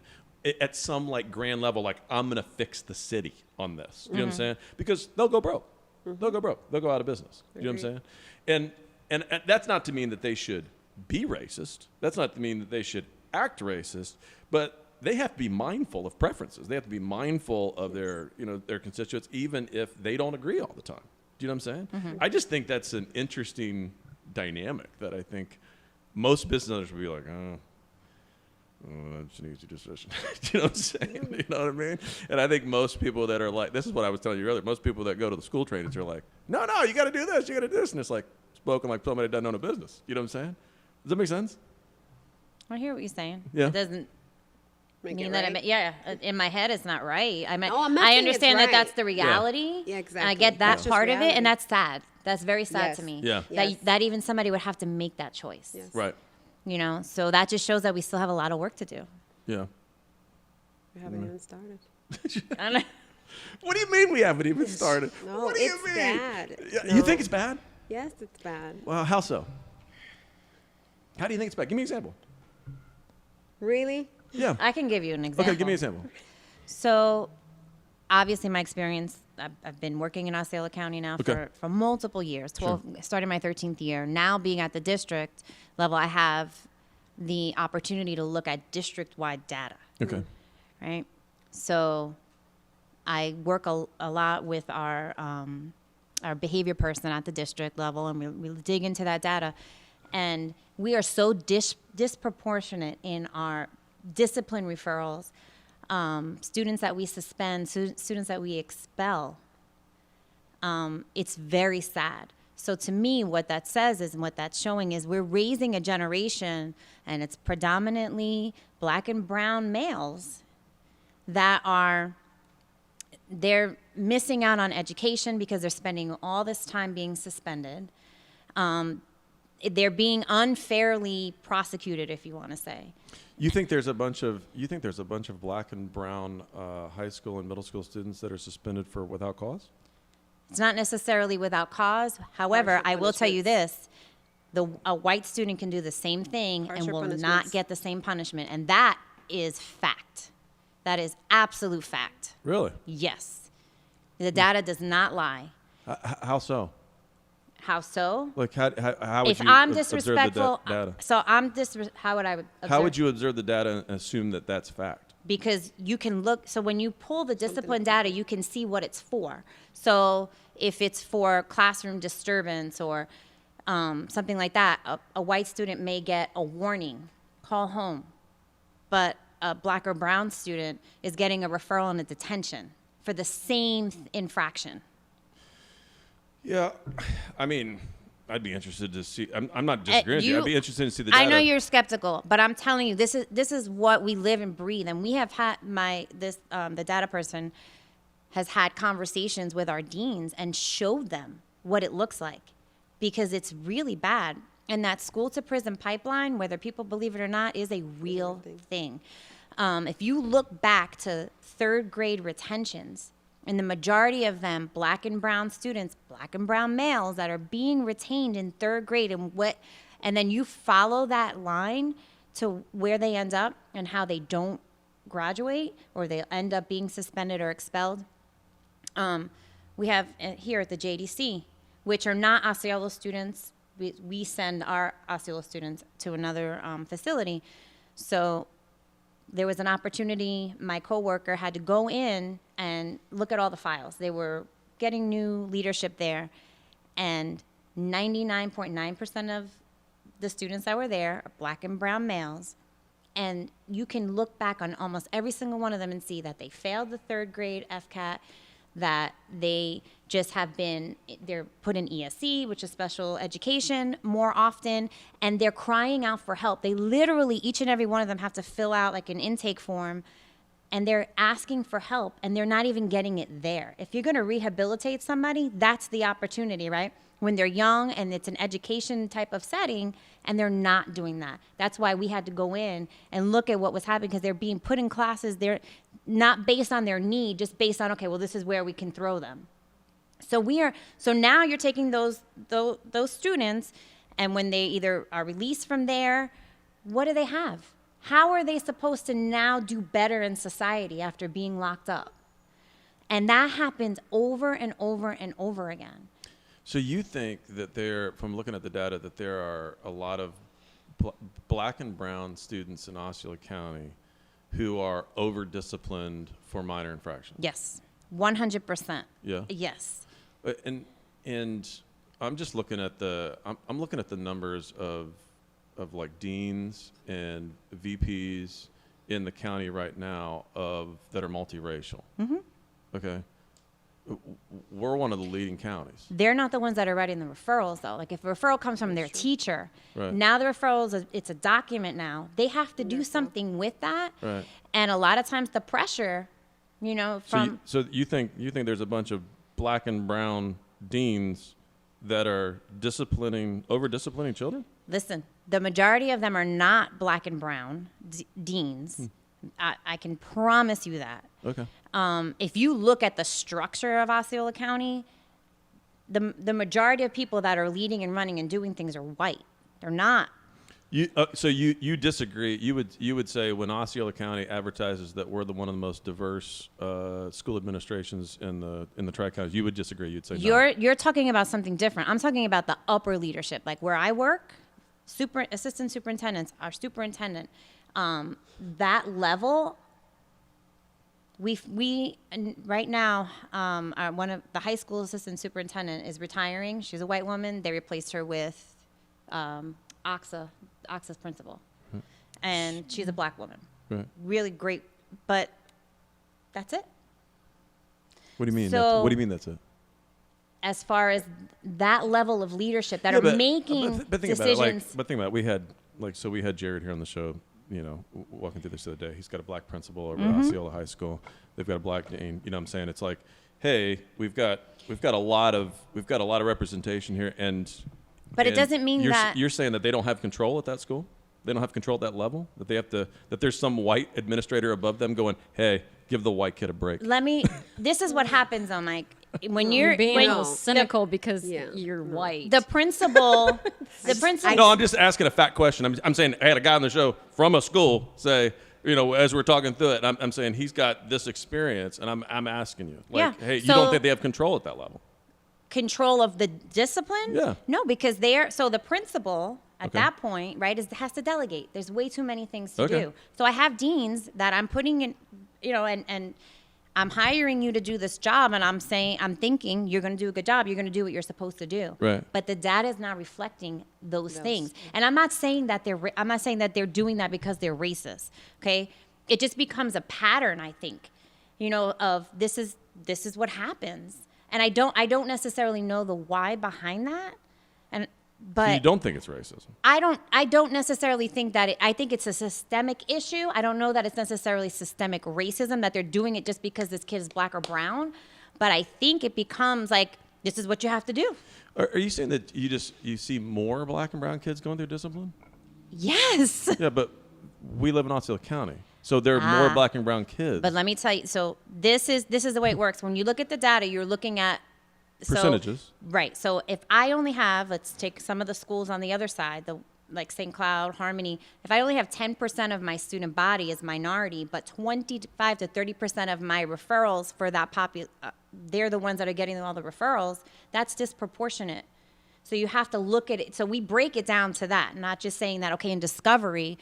at some like grand level, like I'm going to fix the city on this. You know what I'm saying? Because they'll go broke. They'll go broke. They'll go out of business. You know what I'm saying? And that's not to mean that they should be racist. That's not to mean that they should act racist, but they have to be mindful of preferences. They have to be mindful of their constituents, even if they don't agree all the time. Do you know what I'm saying? I just think that's an interesting dynamic that I think most business owners would be like, that's an easy decision. Do you know what I'm saying? You know what I mean? And I think most people that are like, this is what I was telling you earlier, most people that go to the school trainings are like, no, you got to do this, you got to do this. And it's like spoken like somebody that doesn't own a business. You know what I'm saying? Does that make sense? I hear what you're saying. Yeah. It doesn't Make mean it that right. in my head it's not right. I mean, No, I'm not I saying it's understand that that's right. the reality. Yeah, And I exactly. get that That's just part of it, reality. and that's sad. That's very sad Yes. to me. Yeah. Yes. That even somebody would have to make that choice. Yes. Right. You know, so that just shows that we still have a lot of work to do. Yeah. We haven't even started. I don't know. What do you mean we haven't even started? No, What do you it's mean? bad. Yeah, No. You think it's bad? Yes, it's bad. Well, how so? How do you think it's bad? Give me an example. Really? Yeah. I can give you an example. Okay, give me an example. So, obviously, my experience, I've been working in Osceola County now Okay. for multiple years, 12, started my 13th year. Now, being at the district level, I have the opportunity to look at district-wide data, Okay. right? So, I work a lot with our behavior person at the district level, and we dig into that data. And we are so disproportionate in our discipline referrals, students that we suspend, students that we expel. It's very sad. So to me, what that says is, and what that's showing is, we're raising a generation, and it's predominantly black and brown males that they're missing out on education because they're spending all this time being suspended. They're being unfairly prosecuted, if you want to say. You think there's a bunch of black and brown high school and middle school students that are suspended without cause? It's not necessarily without cause. However, Harsher I will tell you punishments. this. A white student can do the same thing and Harsher will not punishments. get the same punishment. And that is fact. That is absolute fact. Really? Yes. The data does not lie. How so? How so? Like how would If you I'm observe the disrespectful, data? so how would I observe? How would you observe the data and assume that that's fact? Because you can look, so when you pull the discipline data, you can see what it's for. So if it's for classroom disturbance or something like that, a white student may get a warning, call home. But a black or brown student is getting a referral and a detention for the same infraction. Yeah, I mean, I'd be interested to see. I'm not disagreeing with you. I'd be interested to see the data. I know you're skeptical, but I'm telling you, this is what we live and breathe. And we have had the data person has had conversations with our deans and showed them what it looks like, because it's really bad. And that school to prison pipeline, whether people believe it or not, is a real thing. If you look back to third grade retentions, and the majority of them, black and brown students, black and brown males that are being retained in third grade, and then you follow that line to where they end up and how they don't graduate or they end up being suspended or expelled. We have here at the JDC, which are not Osceola students. We send our Osceola students to another facility. So there was an opportunity, my coworker had to go in and look at all the files. They were getting new leadership there, and 99.9% of the students that were there are black and brown males. And you can look back on almost every single one of them and see that they failed the third grade FCAT, that they just have been, they're put in ESE, which is special education, more often, and they're crying out for help. They literally, each and every one of them have to fill out like an intake form, and they're asking for help, and they're not even getting it there. If you're gonna rehabilitate somebody, that's the opportunity, right? When they're young and it's an education type of setting, and they're not doing that. That's why we had to go in and look at what was happening, because they're being put in classes, they're not based on their need, just based on, okay, well, this is where we can throw them. So now you're taking those students, and when they either are released from there, what do they have? How are they supposed to now do better in society after being locked up? And that happens over and over and over again. So you think that from looking at the data, that there are a lot of black and brown students in Osceola County who are over-disciplined for minor infractions? Yes, 100%. Yeah? Yes. And I'm just looking at I'm looking at the numbers of like deans and VPs in the county right now that are multiracial. Mm-hmm. Okay. We're one of the leading counties. They're not the ones that are writing the referrals, though. Like, if a referral comes from their teacher, Right. now the referrals, it's a document now. They have to do something with that. Right. And a lot of times the pressure, from... So you think there's a bunch of black and brown deans that are over-disciplining children? Listen, the majority of them are not black and brown deans. I can promise you that. Okay. If you look at the structure of Osceola County, the majority of people that are leading and running and doing things are white. They're not. So you disagree? You would say when Osceola County advertises that we're one of the most diverse school administrations in the Tri-Counties, you would disagree? You'd say no. You're talking about something different. I'm talking about the upper leadership, like where I work. Assistant superintendents, our superintendent, that level. We right now, one of the high school assistant superintendent is retiring. She's a white woman. They replaced her with OXA's principal, and she's a black woman. Right. Really great, but that's it. What do you mean? So- What do you mean that's it? As far as that level of leadership that Yeah, are making but think decisions. about it, but think about it. We had Jared here on the show, walking through this the other day. He's got a black principal over at Osceola High School. They've got a black dean. You know what I'm saying? It's like, hey, we've got a lot of representation here, But it doesn't mean that you're saying that they don't have control at that school. They don't have control at that level. That there's some white administrator above them going, hey, give the white kid a break. This is what happens though, Mike. When You're being a little No. cynical because Yeah. you're white. the principal, No, I'm just asking a fact question. I'm saying I had a guy on the show from a school say, as we're talking through it, I'm saying he's got this experience, and I'm asking you, like, Yeah. hey, you So- don't think they have control at that level? control of the discipline? Yeah. No, because the principal at Okay. that point, right, has to delegate. There's way too many things to Okay. do. So I have deans that I'm putting in, and I'm hiring you to do this job, and I'm thinking you're going to do a good job. You're going to do what you're supposed to do. Right. But the data is not reflecting those things. And I'm not saying that they're doing that because they're racist. Okay. It just becomes a pattern, I think, of this is what happens. And I don't necessarily know the why behind that. But So you don't think it's racism? I don't necessarily think that I think it's a systemic issue. I don't know that it's necessarily systemic racism, that they're doing it just because this kid is black or brown. But I think it becomes like, this is what you have to do. Are you saying that you see more black and brown kids going through discipline? Yes. Yeah, but we live in Osceola County. So there are more Ah. black and brown kids. But let me tell you, so this is the way it works. When you look at the data, you're looking at Percentages. Right. So if I only have, let's take some of the schools on the other side, like St. Cloud, Harmony, if I only have 10% of my student body is minority, but 25 to 30% of my referrals for that they're the ones that are getting all the referrals, that's disproportionate. So you have to look at it. So we break it down to that, not just saying that, okay, in Discovery,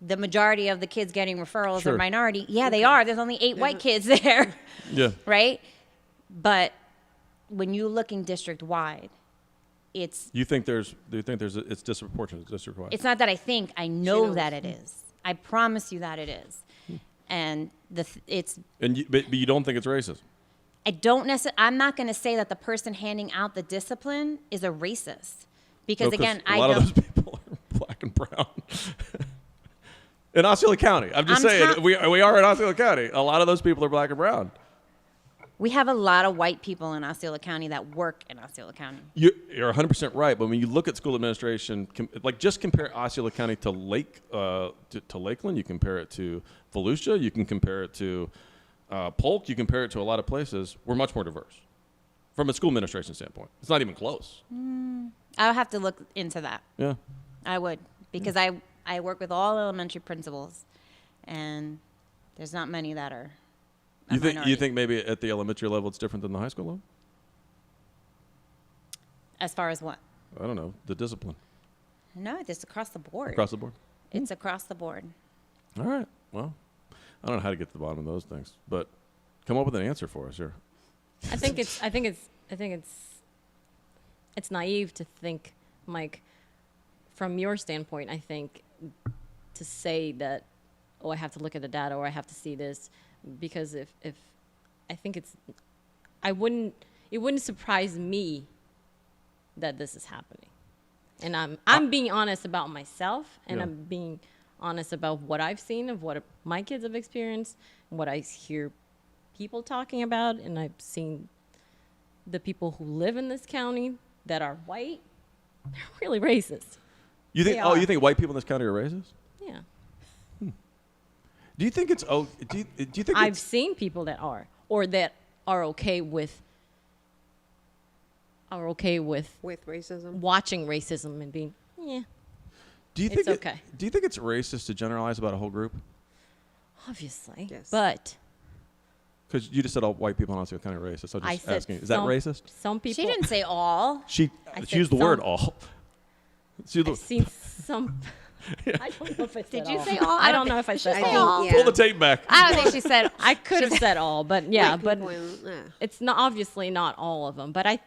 the majority of the kids getting referrals Sure. are minority. Yeah, they are. There's only 8 white kids there, Yeah. right? But when you're looking district-wide, it's Do you think it's disproportionate district-wide? it's not that I think, I know knows. that it is. I promise you that it is. And But you don't think it's racist? I don't necessarily, I'm not going to say that the person handing out the discipline is a racist. Because No, 'cause again, a I lot don't. of those people are black and brown. In Osceola County. I'm just I'm saying, ta- we are in Osceola County. A lot of those people are black and brown. We have a lot of white people in Osceola County that work in Osceola County. You're 100% right, but when you look at school administration, just compare Osceola County to Lakeland, you compare it to Volusia, you can compare it to Polk, you compare it to a lot of places. We're much more diverse from a school administration standpoint. It's not even close. I'll have to look into that. Yeah. I would, because I work with all elementary principals, and there's not many that are a You minority. think maybe at the elementary level it's different than the high school level? As far as what? I don't know. The discipline No, it's across the board. across the board. It's across the board. All right. Well, I don't know how to get to the bottom of those things, but come up with an answer for us here. I think it's naive to think, Mike, from your standpoint, I think, to say that, oh, I have to look at the data or I have to see this, because if I think it wouldn't surprise me that this is happening. And I'm being honest about myself, and Yeah. I'm being honest about what I've seen of what my kids have experienced, and what I hear people talking about, and I've seen the people who live in this county that are white, they're really racist. You think? They Oh, are. you think white people in this county are racist? Yeah. Do you think it's? Oh, do you think I've it's? seen people that are, or that are okay with With racism. watching racism and being, yeah, Do you think it's okay. Do you think it's racist to generalize about a whole group? obviously. Yes. But Because you just said all white people in Osceola County are racist. So I'm I just said asking, is that some- racist? Some people. She didn't say all. She I used said the word some. all. She used I've the- seen some. I don't know if I said Did you all. say all? I don't know if I Did she said say all. all? Yeah. Pull the tape back. I don't think she said. I could have said all, but yeah, White but people and, it's not obviously not all of them. But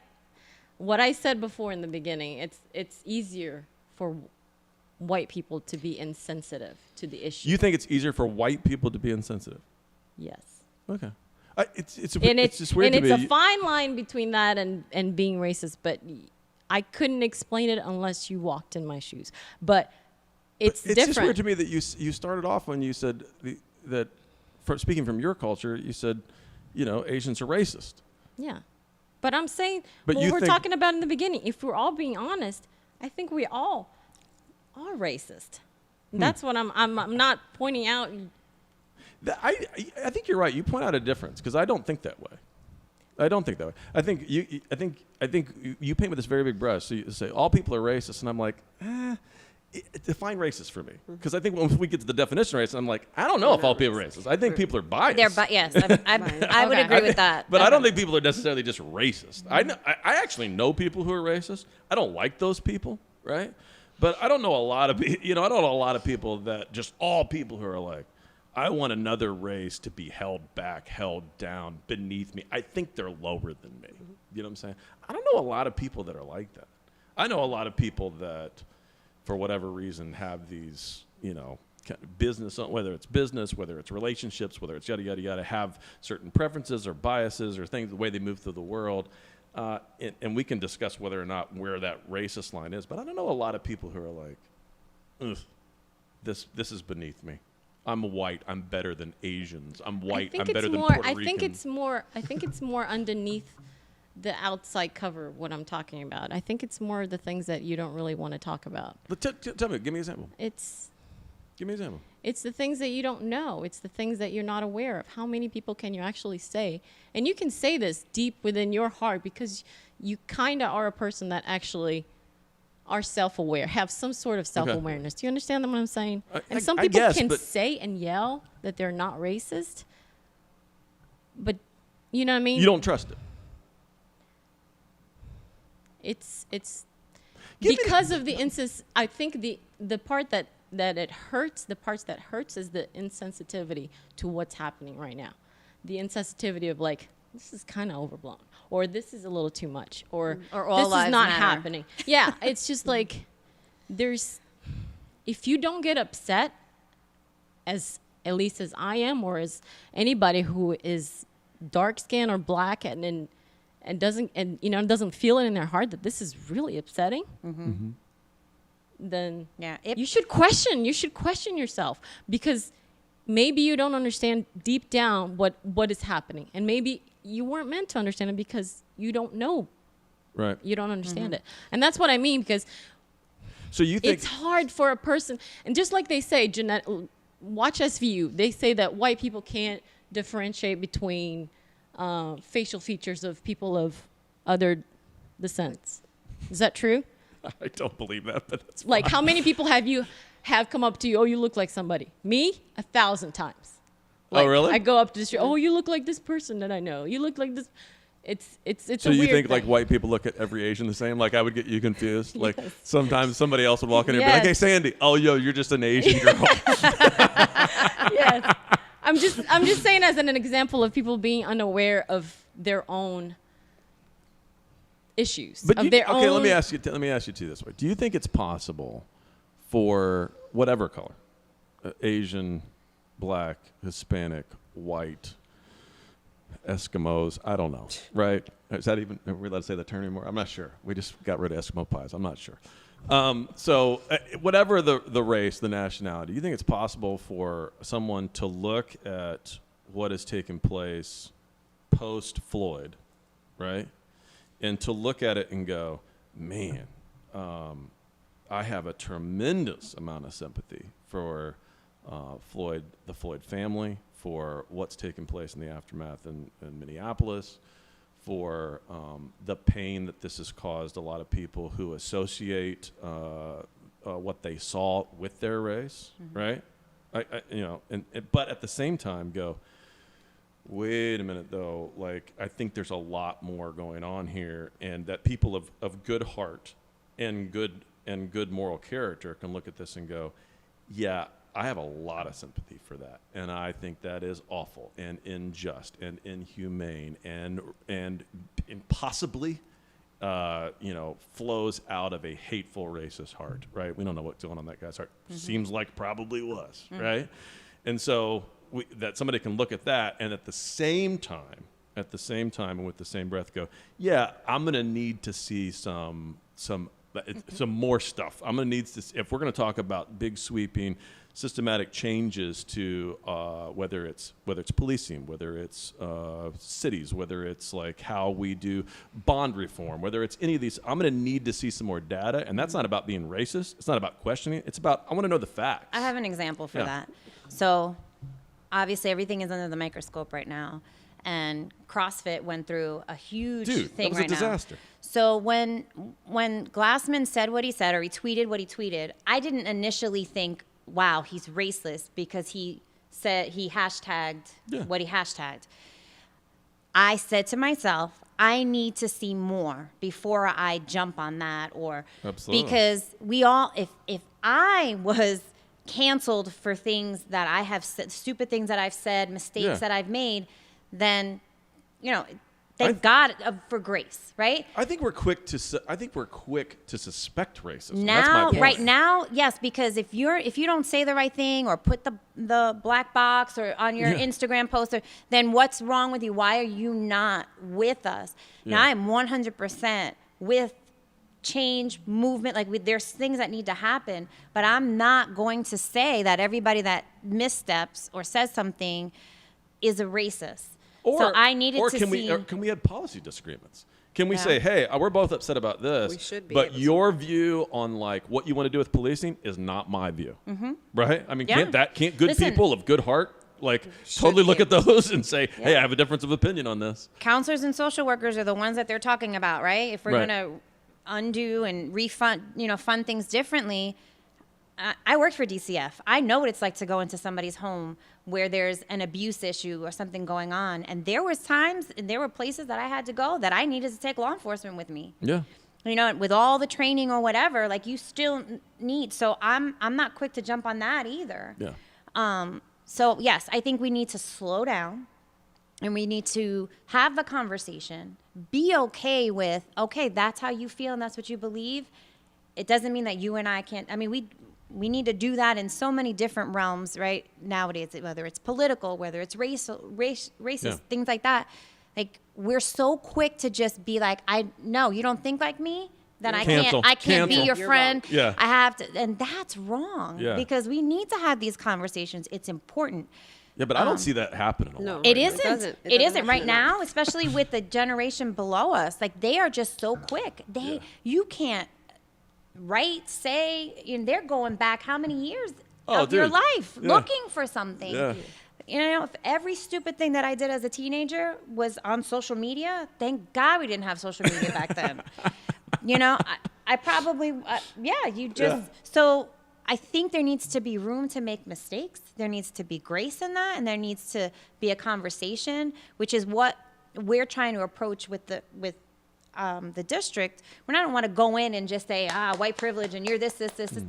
what I said before in the beginning, it's easier for white people to be insensitive to the issue. You think it's easier for white people to be insensitive? Yes. Okay. It's And it's just weird and to it's me. a fine line between that and being racist, but I couldn't explain it unless you walked in my shoes. But it's different. just weird to me that you started off when you said that, speaking from your culture, you said, Asians are racist. Yeah. But I'm saying, But what you we're think- talking about in the beginning, if we're all being honest, I think we all are racist. That's what I'm not pointing out. I think you're right. You point out a difference because I don't think that way. I don't think that way. I think you paint with this very big brush. So you say all people are racist, and I'm like, define racist for me, because I think when we get to the definition of racist, I'm like, I don't know if all people are racist. I think people are biased. Yes, I would Okay. agree with that. But I don't think people are necessarily just racist. I actually know people who are racist. I don't like those people, right? But I don't know a lot of I don't know a lot of people that just all people who are like, I want another race to be held back, held down, beneath me. I think they're lower than me. You know what I'm saying? I don't know a lot of people that are like that. I know a lot of people that, for whatever reason, have these, kind of business, whether it's business, whether it's relationships, whether it's yada, yada, yada, have certain preferences or biases or things, the way they move through the world. And we can discuss whether or not where that racist line is. But I don't know a lot of people who are like, ugh, this is beneath me. I'm white. I'm better than Asians. I'm white. I'm better than Puerto Rican. I think it's more underneath the outside cover what I'm talking about. I think it's more the things that you don't really want to talk about. But tell me, give me an example. It's Give me an example. It's the things that you don't know. It's the things that you're not aware of. How many people can you actually say? And you can say this deep within your heart because you kind of are a person that actually are self-aware, have some sort of self-awareness. Do you understand what I'm saying? And some I people guess, can but- say and yell that they're not racist, but you know what I mean? You don't trust it. It's Give me because of the instance. I think the part that it hurts, the parts that hurts is the insensitivity to what's happening right now. The insensitivity of like, this is kind of overblown, or this is a little too much, or all this is lives not matter. happening. Yeah, it's just like if you don't get upset, as at least as I am, or as anybody who is dark skinned or black and doesn't feel it in their heart that this is really upsetting, then Yeah, you should question yourself, because maybe you don't understand deep down what is happening, and maybe you weren't meant to understand it because you don't know, Right. you don't understand it. And that's what I mean, because So you think it's hard for a person, and just like they say, Jeanette, watch SVU, they say that white people can't differentiate between facial features of people of other descents. Is that true? I don't believe that, but that's Like, how many people have come up to you, oh, you look like somebody? Me? 1,000 times. Oh, Like, really? I go up to the street, oh, you look like this person that I know. You look like this. It's So a you weird think like thing. white people look at every Asian the same? Like I would get you confused. Like sometimes somebody else would walk in here and be like, "Hey, Yes. Sandy, oh yo, you're just an Asian girl." Yes. I'm just saying as an example of people being unaware of their own issues. But of you, their okay, own, let me ask you too this way: do you think it's possible for whatever color, Asian, black, Hispanic, white, Eskimos, I don't know, right? Is that even, are we allowed to say the term anymore? I'm not sure. We just got rid of Eskimo pies. I'm not sure. So whatever the race, the nationality, do you think it's possible for someone to look at what has taken place post-Floyd, right? And to look at it and go, man, I have a tremendous amount of sympathy for the Floyd family, for what's taken place in the aftermath in Minneapolis, for the pain that this has caused a lot of people who associate what they saw with their race, right? But at the same time go, wait a minute though, like I think there's a lot more going on here, and that people of good heart and good moral character can look at this and go, yeah, I have a lot of sympathy for that, and I think that is awful and unjust and inhumane and possibly, flows out of a hateful, racist heart. Right? We don't know what's going on in that guy's heart. Seems like probably was right, and so that somebody can look at that and at the same time, and with the same breath, go, yeah, I'm going to need to see some more stuff. I'm going to need to, if we're going to talk about big sweeping systematic changes to whether it's policing, whether it's cities, whether it's like how we do bond reform, whether it's any of these, I'm going to need to see some more data. And that's not about being racist. It's not about questioning. It's about, I want to know the facts. I have an example for Yeah. that. So obviously everything is under the microscope right now. And CrossFit went through a huge Dude, thing that was right a disaster. now. So when Glassman said what he said, or he tweeted what he tweeted, I didn't initially think, wow, he's racist because he said he hashtagged what he hashtagged. I said to myself, I need to see more before I jump on that, or Absolutely. because we all, if I was canceled for things that I have said, stupid things that I've said, mistakes Yeah. that I've made, then, thank God for grace, right? I think we're quick to suspect racism. Now, That's my point. right now, yes, because if you don't say the right thing or put the black box or on your Yeah. Instagram poster, then what's wrong with you? Why are you not with us? Now Yeah. I'm 100% with change movement. Like there's things that need to happen, but I'm not going to say that everybody that missteps or says something is a racist. So I needed to can see. Can we have policy disagreements? Can we Yeah. say, hey, we're both upset about this, We should be but able to. your view on like what you want to do with policing is not my view, right? I mean, Yeah. can't good Listen. people of good heart like totally look be at those and say, hey, I have a difference of opinion on this? Counselors and social workers are the ones that they're talking about, right? If we're Right. going to undo and refund, fund things differently. I worked for DCF. I know what it's like to go into somebody's home where there's an abuse issue or something going on. And there was times and there were places that I had to go that I needed to take law enforcement with me. Yeah. With all the training or whatever, like you still need. So I'm not quick to jump on that either. Yeah. So yes, I think we need to slow down and we need to have the conversation. Be okay with, okay, that's how you feel and that's what you believe. It doesn't mean that you and I can't. I mean, we need to do that in so many different realms, right? Nowadays, whether it's political, whether it's racist, Yeah. things like that. Like we're so quick to just be like, no, you don't think like me, then Cancel. I can't be Cancel. your You're friend. wrong. Yeah. I have to, and that's wrong Yeah. because we need to have these conversations. It's important. Yeah, but I don't see that happening a No. lot. It Right now. isn't. doesn't- It it doesn't isn't right happen enough. now, especially with the generation below us. Like they are just so quick. Yeah. You can't write, say, they're going back how many years Oh, of your dude. life Yeah. looking for something. Yeah. If every stupid thing that I did as a teenager was on social media, thank God we didn't have social media back then. I probably, you just, Yeah. so I think there needs to be room to make mistakes. There needs to be grace in that, and there needs to be a conversation, which is what we're trying to approach with the district. We don't want to go in and just say, white privilege, and you're this.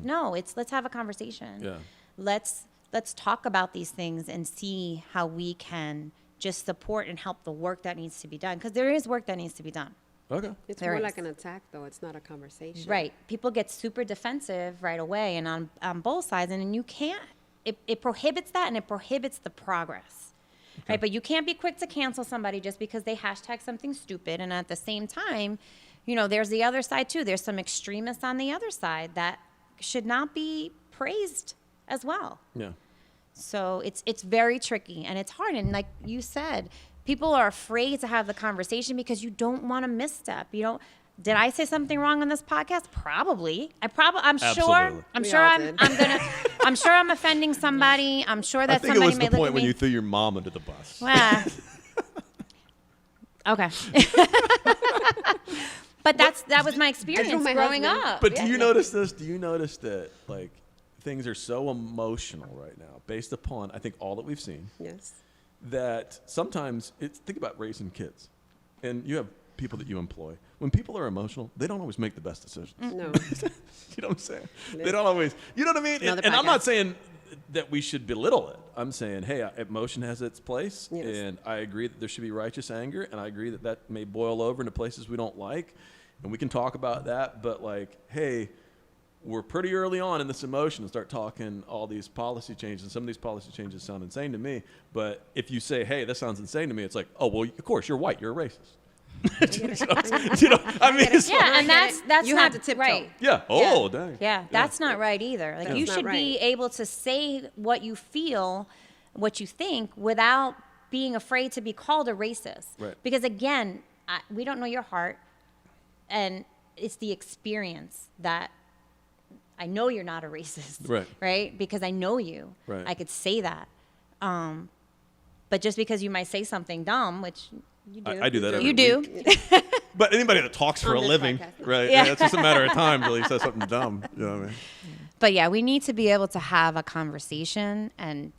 No, let's have a conversation. Yeah. Let's talk about these things and see how we can just support and help the work that needs to be done, because there is work that needs to be done. Okay. It's There more is. like an attack, though. It's not a conversation. Right. People get super defensive right away and on both sides, and you can't. It prohibits that, and it prohibits the progress. Right. But you can't be quick to cancel somebody just because they hashtag something stupid. And at the same time, there's the other side too. There's some extremists on the other side that should not be praised as well. Yeah. So it's very tricky and it's hard. And like you said, people are afraid to have the conversation because you don't want to misstep. Did I say something wrong on this podcast? Probably. I'm sure. Absolutely. I'm We sure all I'm did. I'm sure I'm offending somebody. I'm sure I that think it somebody was may the look point at when me. you threw your mom under the bus. Well, okay. But that was my experience my growing husband. up. But Yeah. do you notice this? Do you notice that like things are so emotional right now, based upon I think all that we've seen, Yes. that sometimes think about raising kids, and you have people that you employ. When people are emotional, they don't always make the best decisions. No. You know what I'm saying? They don't always. You know what I mean? Another And I'm not podcast. saying that we should belittle it. I'm saying, hey, emotion has its place, Yes. and I agree that there should be righteous anger, and I agree that may boil over into places we don't like, and we can talk about that. But like, hey, we're pretty early on in this emotion and start talking all these policy changes. And some of these policy changes sound insane to me. But if you say, hey, this sounds insane to me, it's like, oh, well, of course, you're white. You're a racist. I mean, it's Yeah, and I get that's it. You not have to tiptoe. right. yeah. Oh, dang. Yeah, that's not right either. Like That's you not should be right. able to say what you feel, what you think, without being afraid to be called a racist. Right. Because again, we don't know your heart, and it's the experience that I know you're not a racist. Right. Right? Because I know you. Right. I could say that. But just because you might say something dumb, which you do. I do that every You do. week. But anybody that talks for On a this living, podcast, no. right? Yeah. Yeah. It's just a matter of time till he says something dumb. You know what I mean? But yeah, we need to be able to have a conversation and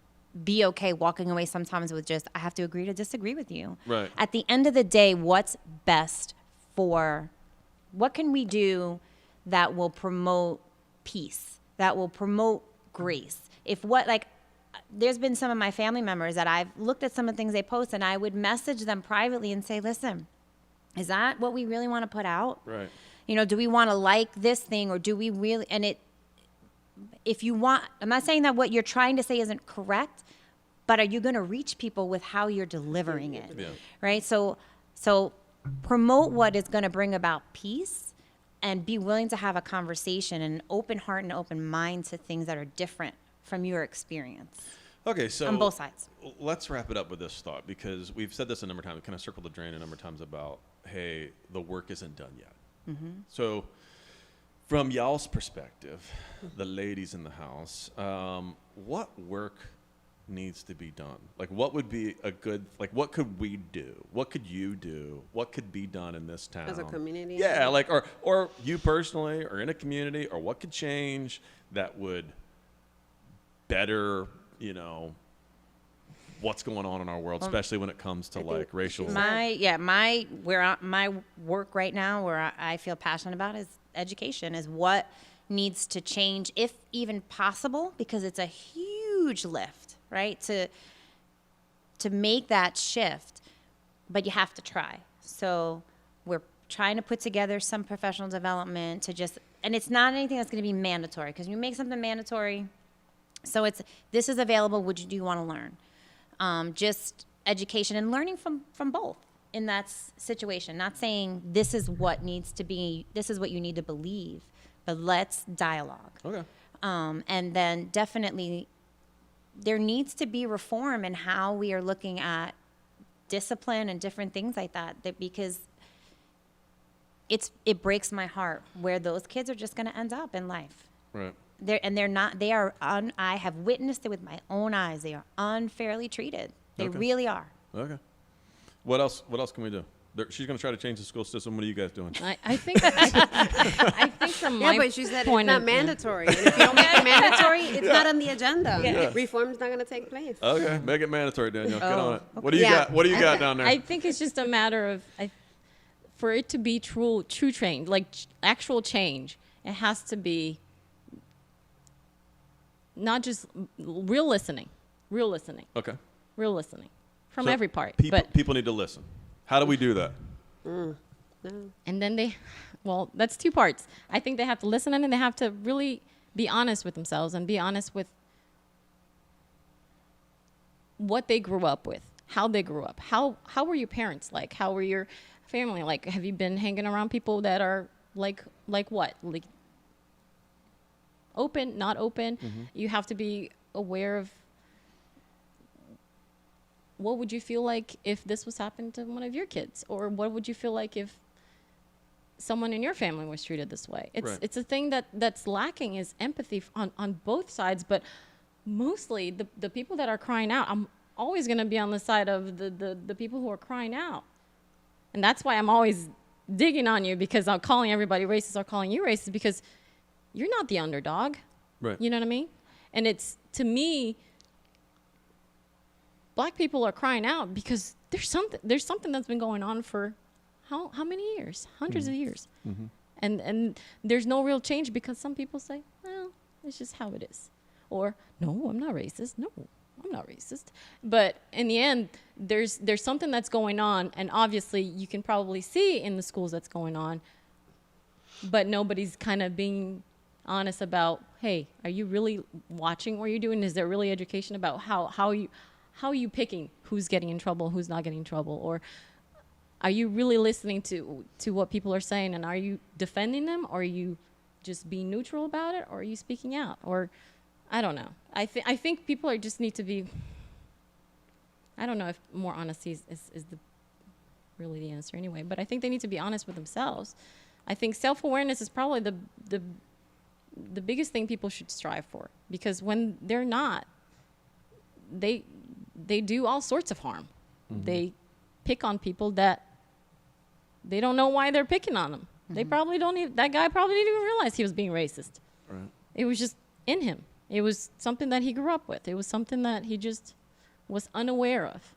be okay walking away sometimes with just, I have to agree to disagree with you. Right. At the end of the day, what's best what can we do that will promote peace, that will promote grace? There's been some of my family members that I've looked at some of the things they post and I would message them privately and say, listen, is that what we really want to put out? Right. Do we want to like this thing or do we really, if you want, I'm not saying that what you're trying to say isn't correct, but are you going to reach people with how you're delivering it? Yeah. Right? So promote what is going to bring about peace and be willing to have a conversation and an open heart and open mind to things that are different from your experience. Okay, so on both sides. let's wrap it up with this thought, because we've said this a number of times, kind of circled the drain a number of times about, hey, the work isn't done yet. So from y'all's perspective, the ladies in the house, what work needs to be done? Like, what would be a good, like, what could we do? What could you do? What could be done in this town? As a community? Yeah, like, or you personally, or in a community, or what could change that would better, you know, what's going on in our world, especially when it comes to, like, racial. My work right now, where I feel passionate about, is education, is what needs to change, if even possible, because it's a huge lift, right, to make that shift, but you have to try. So we're trying to put together some professional development to just, and it's not anything that's going to be mandatory, because when you make something mandatory, so this is available, do you want to learn? Just education and learning from both in that situation. Not saying this is what needs to be, this is what you need to believe, but let's dialogue. Okay. And then definitely there needs to be reform in how we are looking at discipline and different things like that because it breaks my heart where those kids are just going to end up in life. Right. I have witnessed it with my own eyes. They are unfairly treated. They Okay. really are. Okay. What else can we do? She's going to try to change the school system. What are you guys doing? I think I think from Yeah, my but she said it's point not of view- mandatory. And if you don't make it mandatory, it's not on the agenda. Reform's not going to take place. Okay, make it mandatory, Danielle. Get Oh, on it. What do you Yeah. got? What do you got down there? I think it's just a matter of for it to be true change, like actual change. It has to be not just real listening Okay. from So every part. People need to listen. How do we do that? And then that's two parts. I think they have to listen and then they have to really be honest with themselves and be honest with what they grew up with, how they grew up. How were your parents like? How were your family like? Have you been hanging around people that are like what? Like open, not open? You have to be aware of what would you feel like if this was happening to one of your kids, or what would you feel like if someone in your family was treated this way? It's a thing that's lacking is empathy on both sides, but mostly the people that are crying out. I'm always going to be on the side of the people who are crying out, and that's why I'm always digging on you, because I'm calling everybody racist or calling you racist, because you're not the underdog. Right. You know what I mean? And it's, to me, Black people are crying out because there's something that's been going on for how many years? Hundreds of years. And there's no real change because some people say, well, it's just how it is. Or, no, I'm not racist. No, I'm not racist. But in the end, there's something that's going on, and obviously you can probably see in the schools that's going on, but nobody's kind of being honest about, hey, are you really watching what you're doing? Is there really education about how are you picking who's getting in trouble, who's not getting in trouble? Or are you really listening to what people are saying, and are you defending them, or are you just being neutral about it, or are you speaking out? Or I don't know. I think people just need to be, I don't know if more honesty is really the answer anyway, but I think they need to be honest with themselves. I think self-awareness is probably the biggest thing people should strive for, because when they're not, they do all sorts of harm. They pick on people that they don't know why they're picking on them. They probably that guy probably didn't even realize he was being racist. Right. It was just in him. It was something that he grew up with. It was something that he just was unaware of.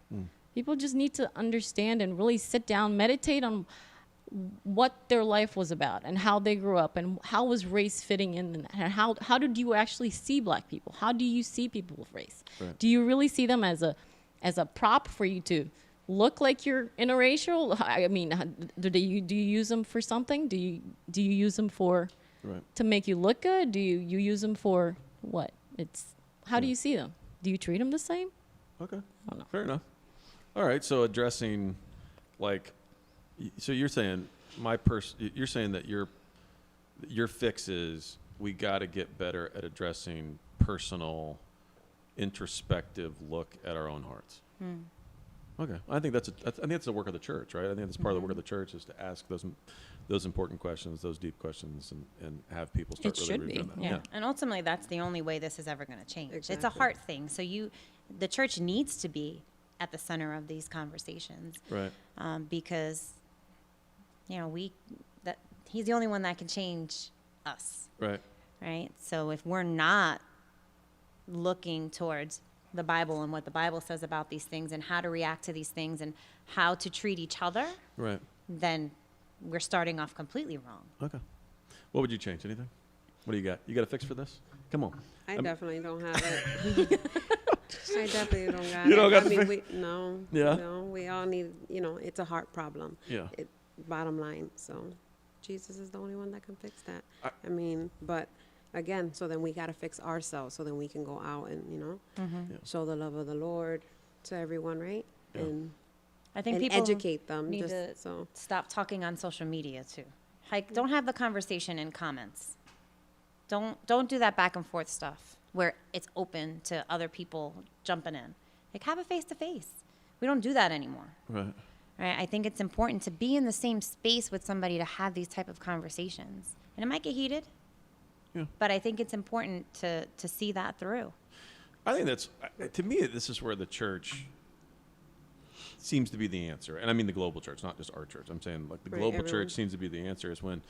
People just need to understand and really sit down, meditate on what their life was about and how they grew up and how was race fitting in that, and how did you actually see Black people? How do you see people with race? Right. Do you really see them as a prop for you to look like you're interracial? I mean, do you use them for something? Do you use them for to make you look good? Do you use them for what? How do you see them? Do you treat them the same? Okay. I don't know. Fair enough. All right. So addressing, like, so you're saying you're saying that your fix is we got to get better at addressing personal introspective look at our own hearts. Okay, I think I think that's the work of the church, right? I think that's part of the work of the church is to ask those important questions, those deep questions, and have people start It really should reviewing be, that. yeah. And ultimately, that's the only way this is ever going to change. It's a Exactly. heart thing. So the church needs to be at the center of these conversations Right. because, he's the only one that can change us, Right. right? So if we're not looking towards the Bible and what the Bible says about these things and how to react to these things and how to treat each other, Right. then we're starting off completely wrong. Okay. What would you change? Anything? What do you got? You got a fix for this? Come on. I definitely don't have it. I definitely don't got You it. don't got I the mean, fix? no. Yeah? No, we all need, it's a heart problem. Yeah. Bottom line. So Jesus is the only one that can fix that. I- I mean, but again, so then we got to fix ourselves so then we can go out and, Yeah. show the love of the Lord to everyone, right? Yeah. I think And people educate them. need Just to so. stop talking on social media too. Like, don't have the conversation in comments. Don't do that back and forth stuff where it's open to other people jumping in. Like, have a face to face. We don't do that anymore. Right. Right? I think it's important to be in the same space with somebody to have these type of conversations. And it might get heated. Yeah. But I think it's important to see that through. I think to me, this is where the church seems to be the answer. And I mean the global church, not just our church. I'm saying like the Right, global everyone. church seems to be the answer is when,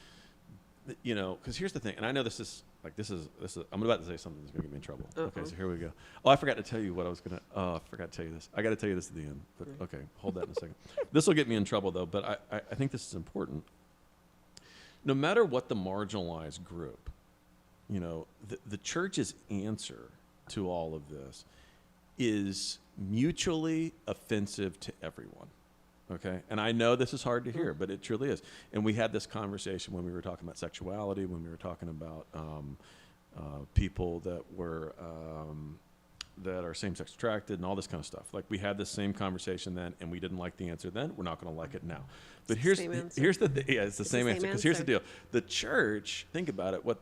because here's the thing, and I know this is, I'm about to say something that's going to get me in trouble. Okay, so here we go. Oh, I forgot to tell you what I was going to, I forgot to tell you this. I got to tell you this at the end, but okay, hold that in a second. This will get me in trouble though, but I think this is important. No matter what the marginalized group, the church's answer to all of this is mutually offensive to everyone. Okay? And I know this is hard to hear, but it truly is. And we had this conversation when we were talking about sexuality, when we were talking about people that were that are same-sex attracted and all this kind of stuff. Like we had this same conversation then, and we didn't like the answer then. We're not going to like it now. But It's the same answer. here's the yeah, it's the It's the same same answer. Because here's the answer. deal: the church. Think about it. What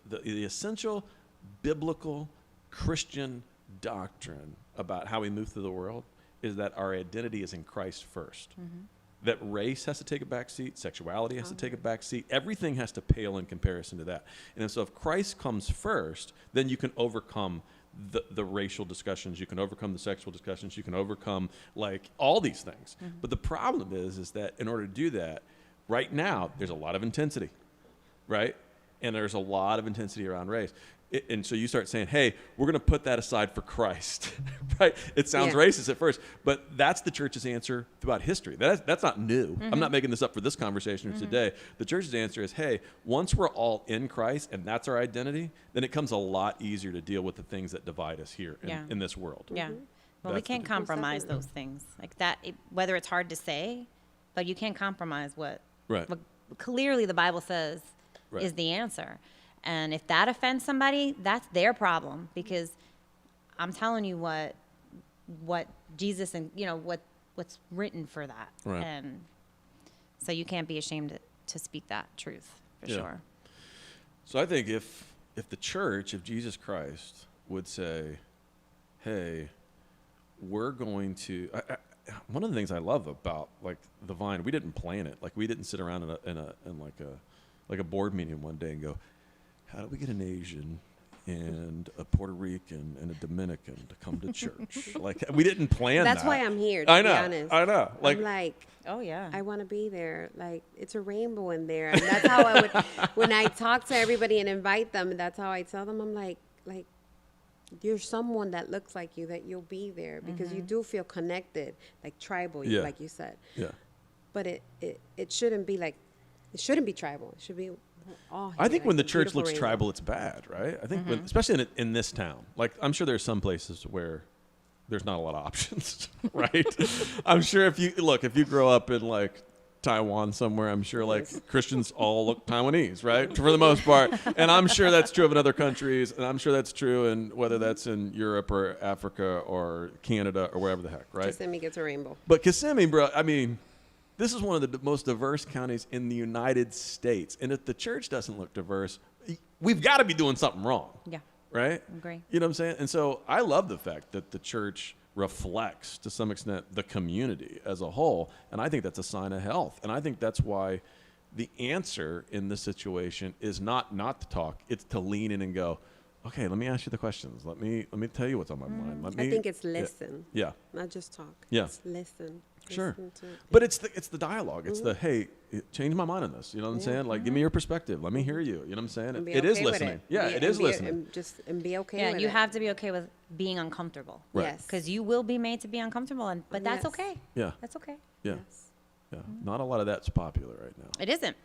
the essential biblical Christian doctrine about how we move through the world is that our identity is in Christ first. That race has to take a back seat, sexuality has to take a back seat, everything has to pale in comparison to that. And so if Christ comes first, then you can overcome the racial discussions, you can overcome the sexual discussions, you can overcome like all these things. But the problem is that in order to do that, right now, there's a lot of intensity, right? And there's a lot of intensity around race. And so you start saying, hey, we're going to put that aside for Christ, right? It sounds Yeah. racist at first, but that's the church's answer throughout history. That's not new. I'm not making this up for this conversation or today. The church's answer is, hey, once we're all in Christ and that's our identity, then it comes a lot easier to deal with the things that divide us here Yeah. in this world. Yeah. Well, we That's the can't difference. compromise Definitely. those things like that. Whether it's hard to say, but you can't compromise what Right. clearly the Bible says Right. is the answer. And if that offends somebody, that's their problem because I'm telling you what Jesus and what's written for that. Right. And so you can't be ashamed to speak that truth for Yeah. sure. So I think if the church of Jesus Christ would say, hey, we're going to one of the things I love about like the Vine, we didn't plan it. Like we didn't sit around in like a board meeting one day and go, how do we get an Asian and a Puerto Rican and a Dominican to come to church? Like we didn't plan That's that. why I'm here, to I be know. honest. I know. Like I'm like, Oh yeah. I want to be there. Like, it's a rainbow in there. And that's how I would, when I talk to everybody and invite them, that's how I tell them, I'm like, you're someone that looks like you, that you'll be there because you do feel connected, like tribal, Yeah. like you said. yeah. But it shouldn't be like, it shouldn't be tribal. It should be all I think here, when the like a church beautiful looks rainbow. tribal, it's bad, right? I think, especially in this town. Like, I'm sure there's some places where there's not a lot of options, right? I'm sure if you grow up in like Taiwan somewhere, I'm sure like Christians all look Taiwanese, right? For the most part. And I'm sure that's true of in other countries. And I'm sure that's true in whether that's in Europe or Africa or Canada or wherever the heck, right? Kissimmee gets a rainbow. But Kissimmee, bro, I mean, this is one of the most diverse counties in the United States. And if the church doesn't look diverse, we've got to be doing something wrong. Yeah. right? Agree. You know what I'm saying? And so I love the fact that the church reflects, to some extent, the community as a whole. And I think that's a sign of health. And I think that's why the answer in this situation is not to talk. It's to lean in and go, okay, let me ask you the questions. Let me tell you what's on my mind. Let me, I think it's listen, Yeah. not just talk. Yeah. It's listen. Sure. Listen to it. But it's the dialogue. It's the, hey, change my mind on this. You know what I'm saying? Like, give me your perspective. Let me hear you. You know what I'm saying? And be It is okay with listening. it. Yeah, Be- it is and be- listening. And be okay Yeah, with you it. have to be okay with being uncomfortable. Right. Yes. Because you will be made to be uncomfortable, but that's Yes. okay. Yeah. That's okay. Yeah. Yes. Yeah. Not a lot of that's popular right now. It isn't.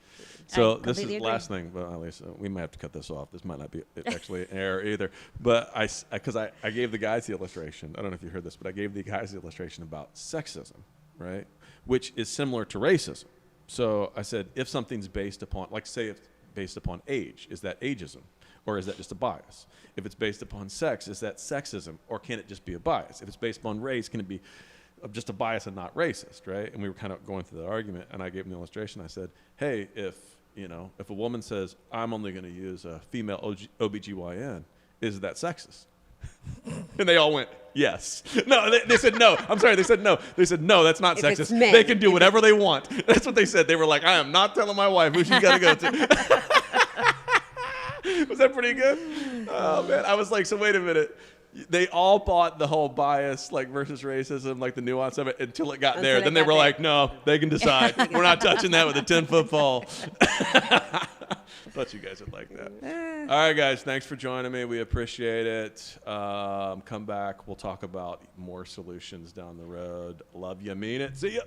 So I this is completely the agree. last thing, but at least we might have to cut this off. This might not be actually an error either. But because I gave the guys the illustration. I don't know if you heard this, but I gave the guys the illustration about sexism, right? Which is similar to racism. So I said, if something's based upon, like say it's based upon age, is that ageism? Or is that just a bias? If it's based upon sex, is that sexism? Or can it just be a bias? If it's based upon race, can it be just a bias and not racist, right? And we were kind of going through the argument, and I gave them the illustration. I said, hey, if a woman says, I'm only going to use a female OBGYN, is that sexist? And they all went, yes. No, they said no. I'm sorry, they said no. They said, no, that's not If it's sexist. men. They can do whatever they want. That's what they said. They were like, I am not telling my wife who she's got to go to. Was that pretty good? Oh, man. I was like, so wait a minute. They all bought the whole bias, like versus racism, like the nuance of it, until it got Until there. it Then they got were there. like, no, they can decide. We're not touching that with a 10-foot pole. Thought you guys would like that. All right, guys, thanks for joining me. We appreciate it. Come back. We'll talk about more solutions down the road. Love you. Mean it. See ya.